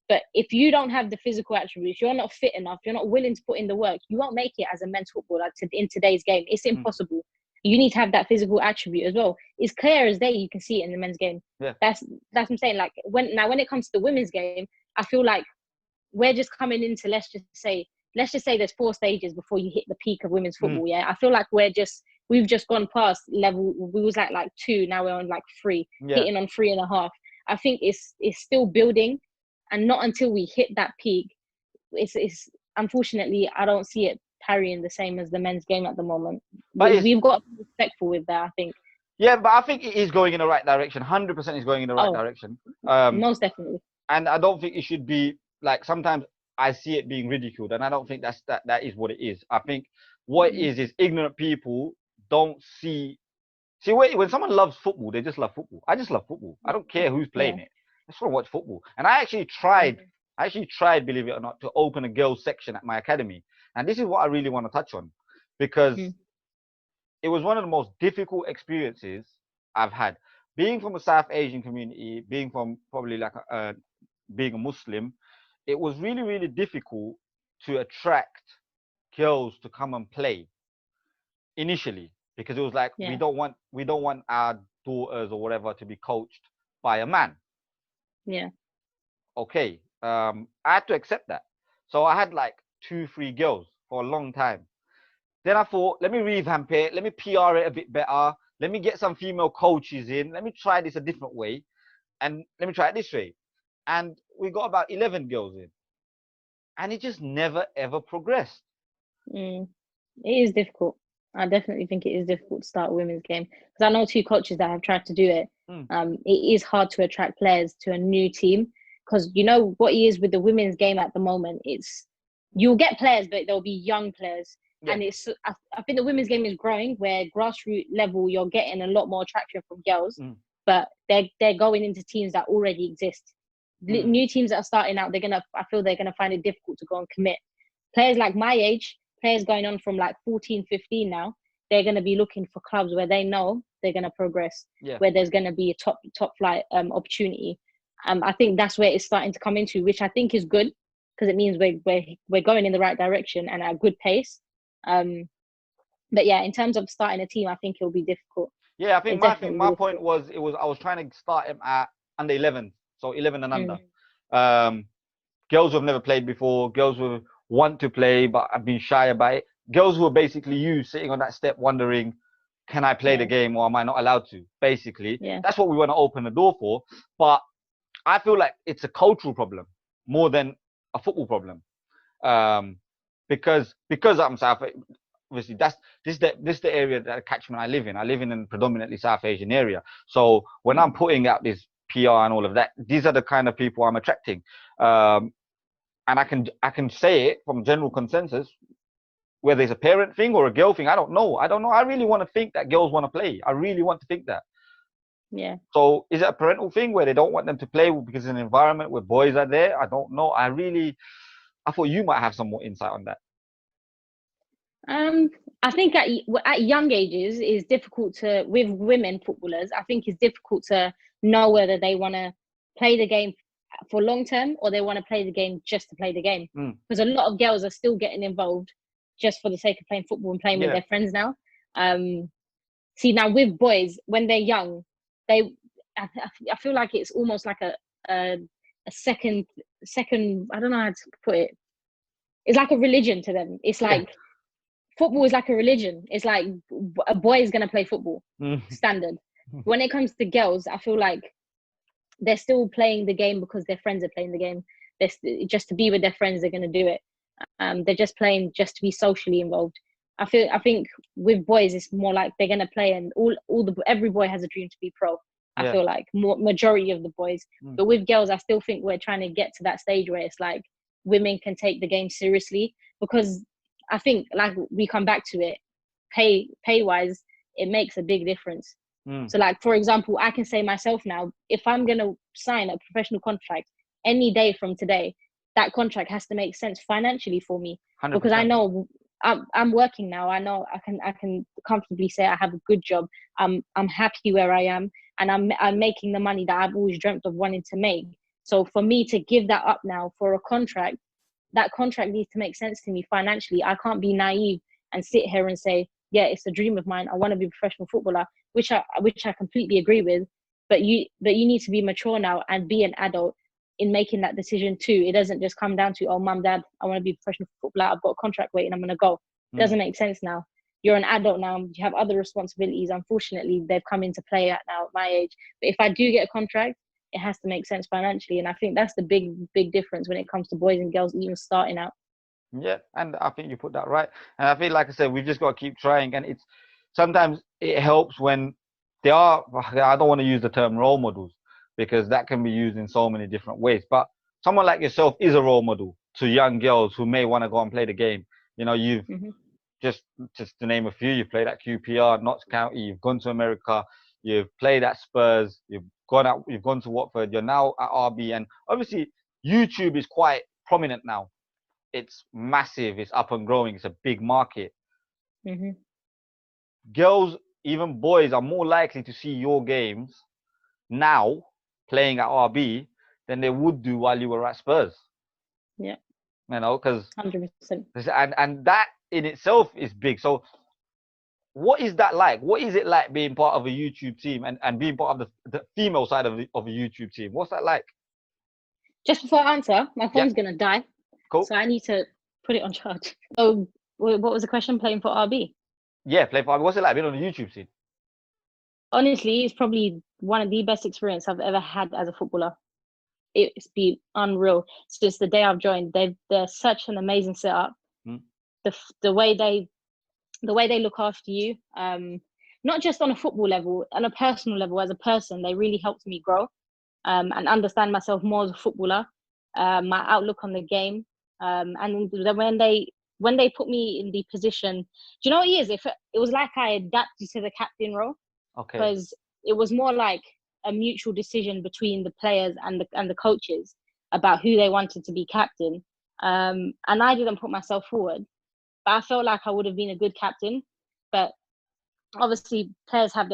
but if you don't have the physical attributes, you're not fit enough, you're not willing to put in the work, you won't make it as a men's footballer in today's game. It's impossible. You need to have that physical attribute as well. It's clear as day. You can see it in the men's game. That's what I'm saying. Like when it comes to the women's game, I feel like we're just coming into let's just say there's 4 stages before you hit the peak of women's football. I feel like we've just gone past level. We was at like 2, now we're on like 3, hitting on 3.5. I think it's still building. And not until we hit that peak, it's unfortunately, I don't see it carrying the same as the men's game at the moment. But we've got to be respectful with that, I think. Yeah, but I think it is going in the right direction. 100% is going in the right direction. Most definitely. And I don't think it should be like, sometimes I see it being ridiculed, and I don't think that is what it is. I think what it is ignorant people don't see. See, when someone loves football, they just love football. I just love football. I don't care who's playing it. I just want to watch football. And I actually tried, believe it or not, to open a girls section at my academy. And this is what I really want to touch on, because it was one of the most difficult experiences I've had. Being from a South Asian community, being from probably like being a Muslim, it was really, really difficult to attract girls to come and play initially, because it was like, we don't want our daughters or whatever to be coached by a man. Okay. I had to accept that. So I had like 2-3 girls for a long time. Then I thought, let me revamp it. Let me PR it a bit better. Let me get some female coaches in. Let me try this a different way. And let me try it this way. And we got about 11 girls in. And it just never, ever progressed. It is difficult. I definitely think it is difficult to start a women's game. Because I know 2 coaches that have tried to do it. It is hard to attract players to a new team. Because you know what it is with the women's game at the moment, you'll get players, but they'll be young players. And I think the women's game is growing, where grassroots level, you're getting a lot more traction from girls, but they're going into teams that already exist. New teams that are starting out, I feel they're gonna find it difficult to go and commit. Players like my age, players going on from like 14, 15 now, they're gonna be looking for clubs where they know they're gonna progress, where there's gonna be a top flight opportunity. I think that's where it's starting to come into, which I think is good, because it means we're going in the right direction and at a good pace. But yeah, in terms of starting a team, I think it'll be difficult. Yeah, I think my point was I was trying to start him at under 11, so 11 and under. Girls who have never played before, girls who want to play but have been shy about it, girls who are basically you sitting on that step wondering, can I play the game or am I not allowed to? Basically, that's what we want to open the door for. But I feel like it's a cultural problem more than a football problem, because I'm South. Obviously, this is the area, that catchment I live in. I live in a predominantly South Asian area. So when I'm putting out this PR and all of that, these are the kind of people I'm attracting. And I can say it from general consensus, whether it's a parent thing or a girl thing. I don't know. I really want to think that girls want to play. I really want to think that. Yeah. So is it a parental thing where they don't want them to play because it's an environment where boys are there? I don't know. I thought you might have some more insight on that. I think at young ages it's difficult with women footballers. I think it's difficult to know whether they want to play the game for long term or they want to play the game just to play the game. Because a lot of girls are still getting involved just for the sake of playing football and playing with their friends now. See, now with boys, when they're young, I feel like it's almost like a second. I don't know how to put it. It's like a religion to them. It's like football is like a religion. It's like a boy is gonna play football, standard. When it comes to girls, I feel like they're still playing the game because their friends are playing the game. Just to be with their friends, they're gonna do it. They're just playing just to be socially involved. I think with boys it's more like they're gonna play, and every boy has a dream to be pro. I feel like majority of the boys, but with girls, I still think we're trying to get to that stage where it's like women can take the game seriously, because I think like we come back to it, pay wise, it makes a big difference. So like, for example, I can say myself now, if I'm going to sign a professional contract any day from today, that contract has to make sense financially for me. 100%. Because I know I'm working now. I know I can comfortably say I have a good job. I'm happy where I am, and I'm making the money that I've always dreamt of wanting to make. So for me to give that up now for a contract, that contract needs to make sense to me financially. I can't be naive and sit here and say, yeah, it's a dream of mine, I want to be a professional footballer, which I completely agree with. But you need to be mature now and be an adult in making that decision too. It doesn't just come down to, oh, mum, dad, I want to be a professional footballer, I've got a contract waiting, I'm going to go. It doesn't make sense now. You're an adult now, you have other responsibilities. Unfortunately, they've come into play at now at my age. But if I do get a contract, it has to make sense financially. And I think that's the big difference when it comes to boys and girls even starting out. Yeah, and I think you put that right. And I feel, like I said, we've just got to keep trying. And it's sometimes it helps when they are, I don't want to use the term role models, because that can be used in so many different ways. But someone like yourself is a role model to young girls who may want to go and play the game. You know, you've just to name a few, you've played at QPR, Notts County, you've gone to America, you've played at Spurs, you've gone to Watford, you're now at RB, and obviously YouTube is quite prominent now. It's massive, it's up and growing, it's a big market. Girls, even boys, are more likely to see your games now playing at RB than they would do while you were at Spurs. Yeah. You know, because 100%. And that in itself is big. So what is that like? What is it like being part of a YouTube team and being part of the female side of a YouTube team? What's that like? Just before I answer, my phone's going to die. Cool. So I need to put it on charge. So what was the question? Playing for RB? Yeah, playing for RB. What's it like being on the YouTube scene? Honestly, it's probably one of the best experiences I've ever had as a footballer. It's been unreal. Since the day I've joined, they're such an amazing setup. The way they look after you, not just on a football level, on a personal level as a person, they really helped me grow and understand myself more as a footballer, my outlook on the game. And when they put me in the position, do you know what it is? It was like I adapted to the captain role. Okay. Because it was more like a mutual decision between the players and the coaches about who they wanted to be captain. And I didn't put myself forward, but I felt like I would have been a good captain. But obviously, players have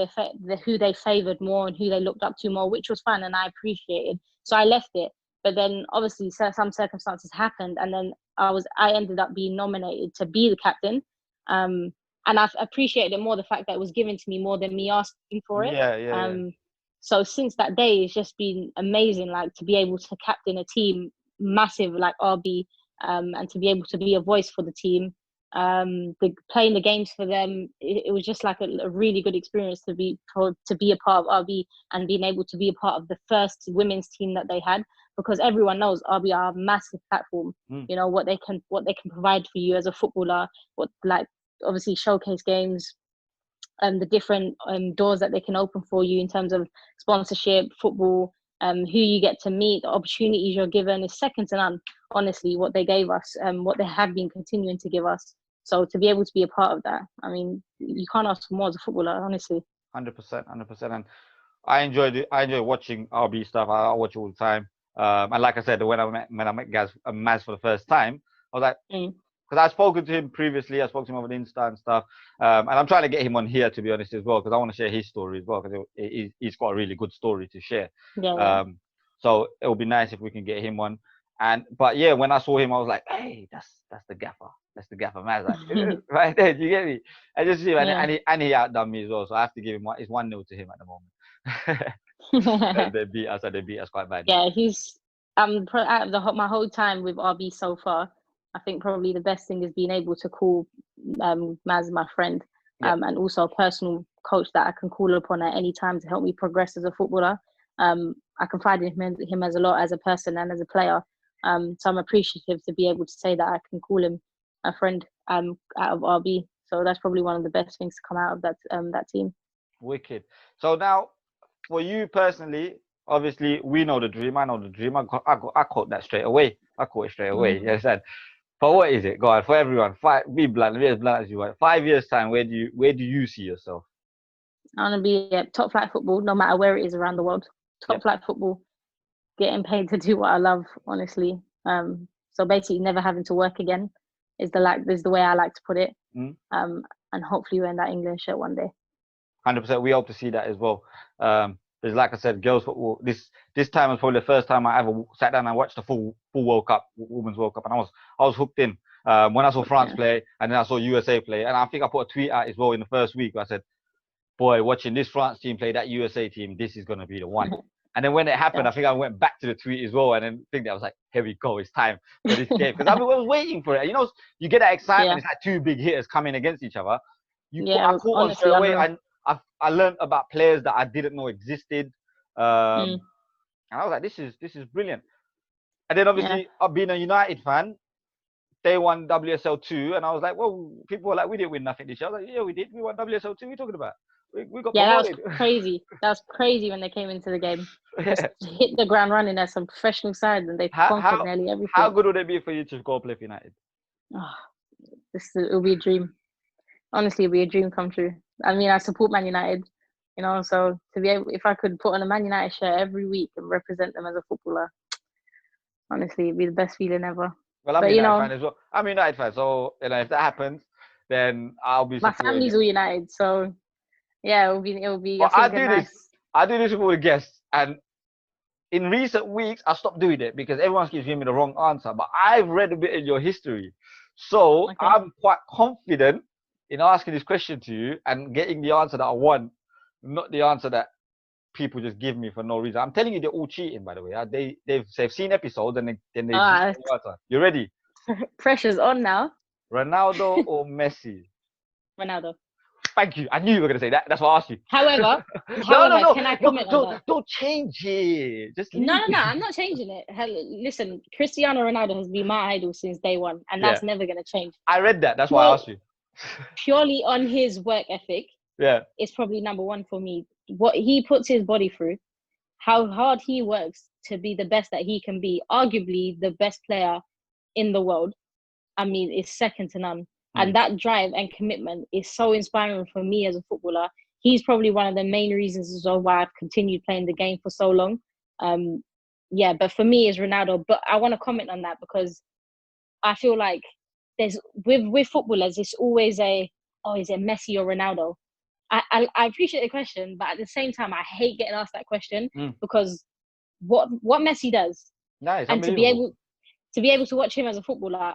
who they favoured more and who they looked up to more, which was fun and I appreciated. So I left it. But then obviously some circumstances happened, and then I ended up being nominated to be the captain. And I've appreciated it more, the fact that it was given to me more than me asking for it. Yeah. So since that day, it's just been amazing, like to be able to captain a team massive like RB, and to be able to be a voice for the team, playing the games for them. It was just like a really good experience to be a part of RB and being able to be a part of the first women's team that they had, because everyone knows RB are a massive platform. You know what they can provide for you as a footballer, obviously showcase games, the different doors that they can open for you in terms of sponsorship, football, who you get to meet, the opportunities you're given is second to none, honestly, what they gave us, what they have been continuing to give us. So to be able to be a part of that, I mean, you can't ask for more as a footballer, honestly. 100%. And I enjoy watching RB stuff. I watch it all the time. And like I said, when I met Maz for the first time, I was like, because I've spoken to him previously, I spoke to him over the Insta and stuff, and I'm trying to get him on here, to be honest, as well, because I want to share his story as well, because he's got a really good story to share. So it would be nice if we can get him on. But yeah, when I saw him, I was like, hey, that's the gaffer. That's the gaffer, man. Like, right there, do you get me? I just see him, and he outdone me as well, so I have to give him it's 1-0 to him at the moment. They beat us quite badly. Yeah, he's out of my whole time with RB so far, I think probably the best thing is being able to call Maz my friend, and also a personal coach that I can call upon at any time to help me progress as a footballer. I confide in him as a lot as a person and as a player. So I'm appreciative to be able to say that I can call him a friend out of RB. So that's probably one of the best things to come out of that team. Wicked. So now, for you personally, obviously we know the dream. I know the dream. I caught that straight away. I caught it straight away. Mm. Yes, said. But what is it? Go on for everyone. Be blunt. Be as blunt as you want. 5 years time. Where do you see yourself? I want to be at top flight football, no matter where it is around the world. Top Yep. flight football, getting paid to do what I love, honestly. So basically, never having to work again is the way I like to put it. Mm. And hopefully, we're in that England shirt one day. 100%. We hope to see that as well. There's, like I said, girls football. This time was probably the first time I ever sat down and watched the full World Cup, Women's World Cup, and I was hooked in. When I saw France play, and then I saw USA play, and I think I put a tweet out as well in the first week where I said, "Boy, watching this France team play that USA team, this is gonna be the one." And then when it happened, I think I went back to the tweet as well, and then I was like, "Here we go, it's time for this game." Because I was waiting for it. You know, you get that excitement. It's like two big hitters coming against each other. I caught on straight away. I learned about players that I didn't know existed, and I was like, "This is brilliant." And then obviously, being a United fan, they won WSL 2, and I was like, "Well," people were like, "We didn't win nothing this year." I was like, "Yeah, we did. We won WSL 2. What are you talking about? We got promoted." That was crazy. That was crazy when they came into the game. Just hit the ground running as some professional side, and they conquered nearly everything. How good would it be for you to go play for United? It'll be a dream. Honestly, it'll be a dream come true. I mean, I support Man United, so to be able, if I could put on a Man United shirt every week and represent them as a footballer, honestly, it'd be the best feeling ever. Well, I'm a United fan as well. I'm a United fan, so if that happens, then I'll be. My family's all United, so yeah, it'll be. Well, I do this with all the guests, and in recent weeks, I stopped doing it because everyone keeps giving me the wrong answer. But I've read a bit in your history, so I'm quite confident in asking this question to you and getting the answer that I want, not the answer that people just give me for no reason. I'm telling you, they're all cheating, by the way. They've seen episodes and then they answer. You ready? Pressure's on now. Ronaldo or Messi? Ronaldo. Thank you. I knew you were going to say that. That's why I asked you. However, no, can I comment on that? Don't change it. Just No, I'm not changing it. Listen, Cristiano Ronaldo has been my idol since day one, and that's never going to change. I read that. That's why I asked you. Purely on his work ethic, it's probably number one for me. What he puts his body through, how hard he works to be the best that he can be, arguably the best player in the world. I mean, it's second to none. And that drive and commitment is so inspiring for me as a footballer. He's probably one of the main reasons as well why I've continued playing the game for so long. But for me, it's Ronaldo. But I want to comment on that because I feel like there's with footballers, it's always is it Messi or Ronaldo? I appreciate the question, but at the same time, I hate getting asked that question because what Messi does, and to be able to watch him as a footballer,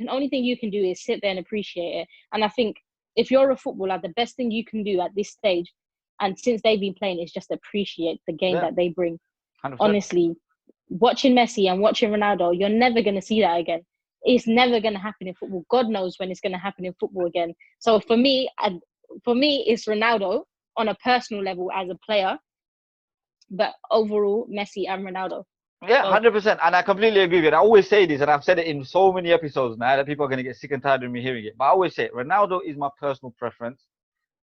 only thing you can do is sit there and appreciate it. And I think if you're a footballer, the best thing you can do at this stage, and since they've been playing, is just appreciate the game that they bring. 100%. Honestly, watching Messi and watching Ronaldo, you're never going to see that again. It's never going to happen in football. God knows when it's going to happen in football again. So for me, it's Ronaldo on a personal level as a player, but overall, Messi and Ronaldo. Yeah, 100%. And I completely agree with it. I always say this, and I've said it in so many episodes now that people are going to get sick and tired of me hearing it. But I always say it, Ronaldo is my personal preference,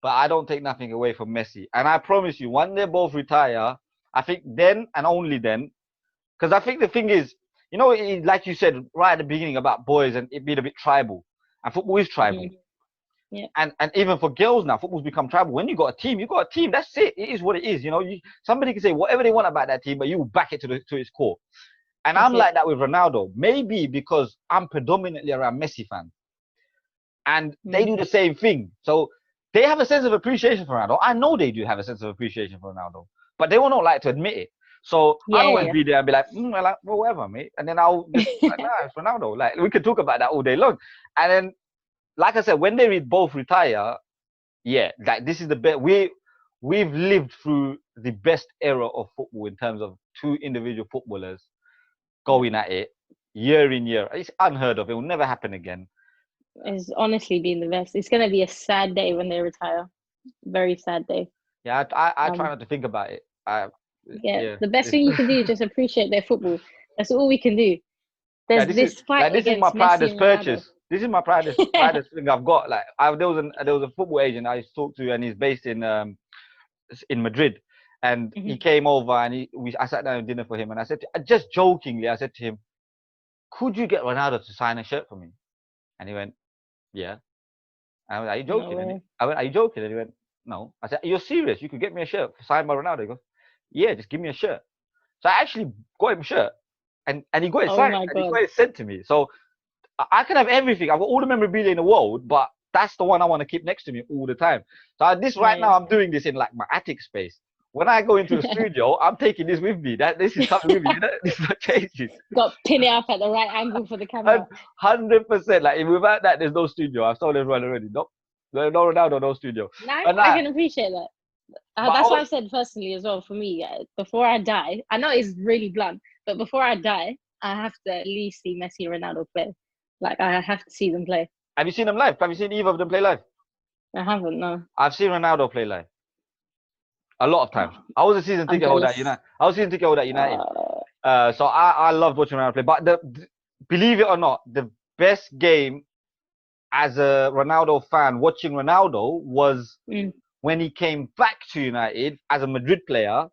but I don't take nothing away from Messi. And I promise you, when they both retire, I think then and only then, because I think the thing is, like you said right at the beginning about boys and it being a bit tribal, and football is tribal. Yeah. And even for girls now, football's become tribal. When you got a team, That's it. It is what it is. Somebody can say whatever they want about that team, but you back it to its core. And I'm like that with Ronaldo. Maybe because I'm predominantly around Messi fans, and they do the same thing. So they have a sense of appreciation for Ronaldo. I know they do have a sense of appreciation for Ronaldo, but they will not like to admit it. So I'll always be there and be like, whatever, mate. And then I'll just it's Ronaldo. Like we could talk about that all day long. And then, like I said, when they both retire, like this is the best. We've lived through the best era of football in terms of two individual footballers going at it year in year. It's unheard of. It will never happen again. It's honestly been the best. It's gonna be a sad day when they retire. Very sad day. Yeah, I try not to think about it. The best thing you can do is just appreciate their football. That's all we can do. There's this fight against Messi and Ronaldo. this is my proudest thing I've got. Like, there was a football agent I used to talk to, and he's based in Madrid, and he came over, and I sat down and dinner for him, and I said, just jokingly, I said to him, could you get Ronaldo to sign a shirt for me? And he went, yeah. And I went, are you joking? No I went, are you joking? And he went, no. I said, you're serious? You could get me a shirt signed by Ronaldo? He goes, yeah, just give me a shirt. So I actually got him a shirt, and he got it signed, and he got it sent to me. So I can have everything. I've got all the memorabilia in the world, but that's the one I want to keep next to me all the time. So now, I'm doing this in like my attic space. When I go into the studio, I'm taking this with me. This is coming with me. This is not changing. Got to pin it up at the right angle for the camera. 100%. Like, without that, there's no studio. I've told everyone already. No Ronaldo, no studio. No, I can appreciate that. That's what I've said personally as well. For me, before I die, I know it's really blunt, but before I die, I have to at least see Messi and Ronaldo play. Like, I have to see them play. Have you seen them live? Have you seen either of them play live? I haven't, no. I've seen Ronaldo play live. A lot of times. I was a season ticket holder at United. So I loved watching Ronaldo play. But believe it or not, the best game as a Ronaldo fan watching Ronaldo was when he came back to United as a Madrid player,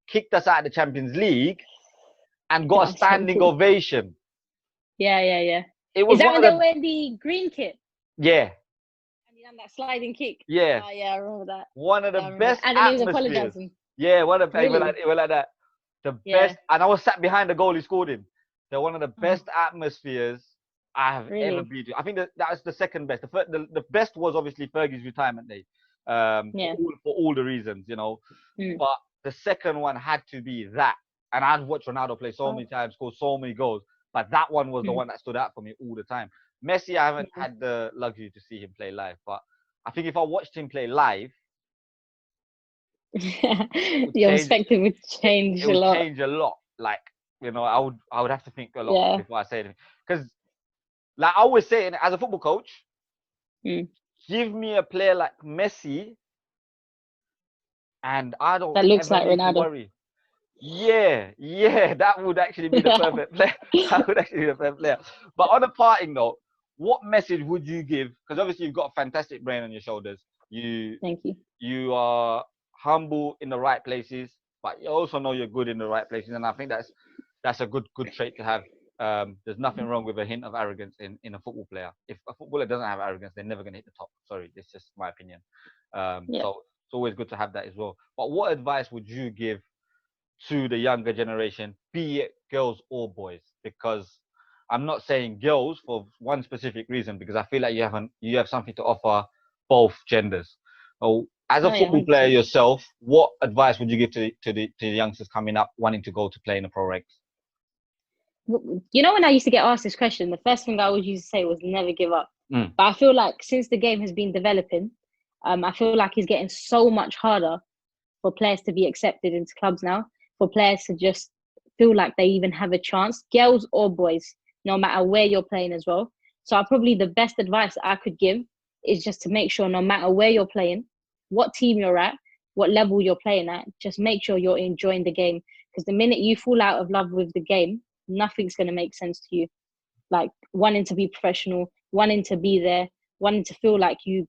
kicked us out of the Champions League, and got a standing ovation. Yeah. It was Is that when they were wearing the green kit? Yeah. And he done that sliding kick? Yeah. Oh, yeah, I remember that. One of the best and then he was apologizing. Yeah, one of it were like that. The best, and I was sat behind the goal he scored in. They're one of the best atmospheres I have ever been to. I think that's the second best. The best was obviously Fergie's retirement day. For all the reasons, you know. But the second one had to be that. And I've watched Ronaldo play so many times, score so many goals. But that one was the one that stood out for me all the time. Messi, I haven't had the luxury to see him play live. But I think if I watched him play live, your perspective would change a lot. It would change a lot. Like, you know, I would have to think a lot before I say anything. Because, like I always say, as a football coach, give me a player like Messi, and I don't. That looks like Ronaldo. Worry. Yeah, that would actually be the perfect player. That would actually be the perfect player. But on a parting note, what message would you give? Because obviously you've got a fantastic brain on your shoulders. Thank you. You are humble in the right places, but you also know you're good in the right places, and I think that's a good trait to have. There's nothing wrong with a hint of arrogance in a football player. If a footballer doesn't have arrogance, they're never going to hit the top. Sorry, this is just my opinion. So it's always good to have that as well. But what advice would you give to the younger generation, be it girls or boys? Because I'm not saying girls for one specific reason, because I feel like you have something to offer both genders. So as a football player yourself, what advice would you give to the youngsters coming up wanting to go to play in the pro ranks? You know, when I used to get asked this question, the first thing I always used to say was never give up. But I feel like since the game has been developing, I feel like it's getting so much harder for players to be accepted into clubs now, for players to just feel like they even have a chance, girls or boys, no matter where you're playing as well. So probably the best advice I could give is just to make sure no matter where you're playing, what team you're at, what level you're playing at, just make sure you're enjoying the game. Because the minute you fall out of love with the game, nothing's going to make sense to you. Like wanting to be professional, wanting to be there, wanting to feel like you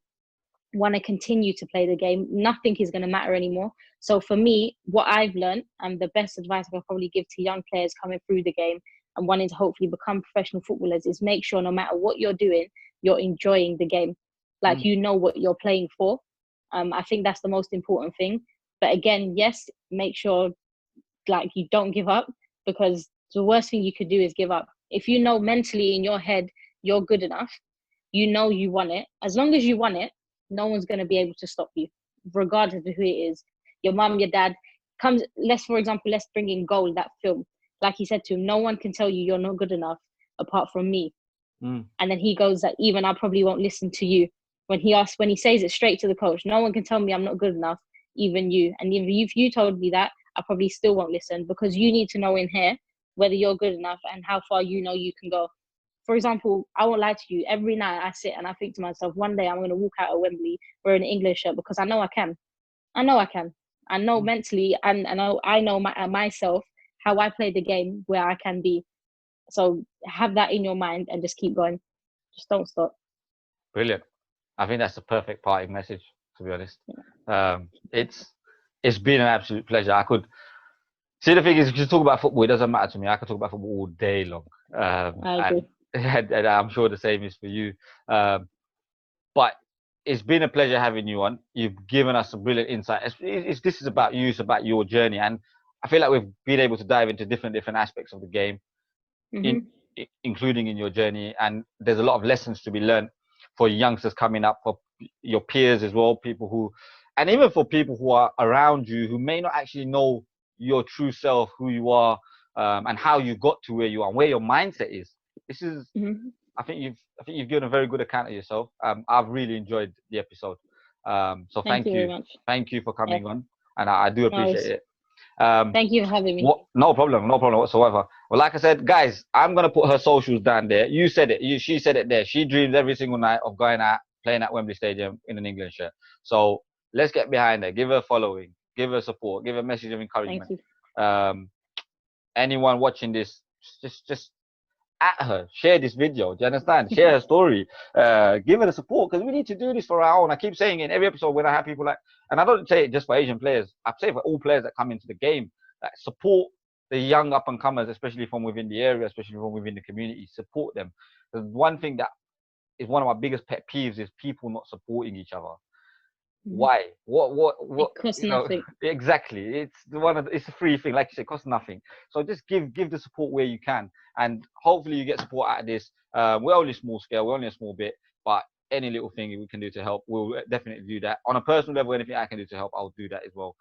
want to continue to play the game, nothing is going to matter anymore. So for me, what I've learned and the best advice I can probably give to young players coming through the game and wanting to hopefully become professional footballers is make sure no matter what you're doing, you're enjoying the game. Like you know what you're playing for. I think that's the most important thing. But again, yes, make sure like you don't give up, because the worst thing you could do is give up. If you know mentally in your head you're good enough, you know you want it. As long as you want it, no one's going to be able to stop you, regardless of who it is. Your mum, your dad comes. Let's bring in Goal, that film. Like he said to him, no one can tell you you're not good enough apart from me. And then he goes that even I probably won't listen to you. When he says it straight to the coach, no one can tell me I'm not good enough, even you. And if you told me that, I probably still won't listen, because you need to know in here whether you're good enough and how far you know you can go. For example, I won't lie to you. Every night I sit and I think to myself, one day I'm going to walk out of Wembley wearing an English shirt, because I know I can. I know mentally, and I know myself, how I play the game, where I can be. So have that in your mind and just keep going. Just don't stop. Brilliant. I think that's the perfect parting message, to be honest. It's been an absolute pleasure. I could see, the thing is, if you talk about football, it doesn't matter to me. I could talk about football all day long. I agree. And I'm sure the same is for you. But it's been a pleasure having you on. You've given us some brilliant insight. This is about you. It's about your journey, and I feel like we've been able to dive into different aspects of the game, including in your journey. And there's a lot of lessons to be learned for youngsters coming up, for your peers as well, people who, and even for people who are around you who may not actually know your true self, who you are, and how you got to where you are, and where your mindset is. This is, I think you've given a very good account of yourself. I've really enjoyed the episode. So thank you very much. Thank you for coming on, and I do appreciate it. Thank you for having me. No problem whatsoever. Well, like I said, guys, I'm gonna put her socials down there. You said it. She said it there. She dreams every single night of going out, playing at Wembley Stadium in an England shirt. So let's get behind her. Give her a following. Give her support. Give her a message of encouragement. Thank you. Anyone watching this, just at her. Share this video. Do you understand? Share her story. Give her the support, because we need to do this for our own. I keep saying in every episode when I have people like, and I don't say it just for Asian players. I say it for all players that come into the game. Like, support the young up and comers, especially from within the area, especially from within the community. Support them. Because one thing that is one of my biggest pet peeves is people not supporting each other. Why? What? It costs nothing. Exactly. It's a free thing, like you said, it costs nothing. So just give the support where you can, and hopefully you get support out of this. We're only small scale, we're only a small bit, but any little thing we can do to help, we'll definitely do that. On a personal level, anything I can do to help, I'll do that as well.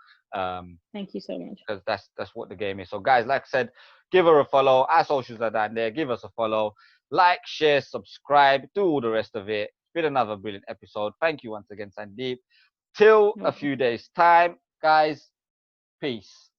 Thank you so much. Because that's what the game is. So guys, like I said, give her a follow. Our socials are down there. Give us a follow. Like, share, subscribe, do all the rest of it. It's been another brilliant episode. Thank you once again, Sandeep. Till a few days' time, guys, peace.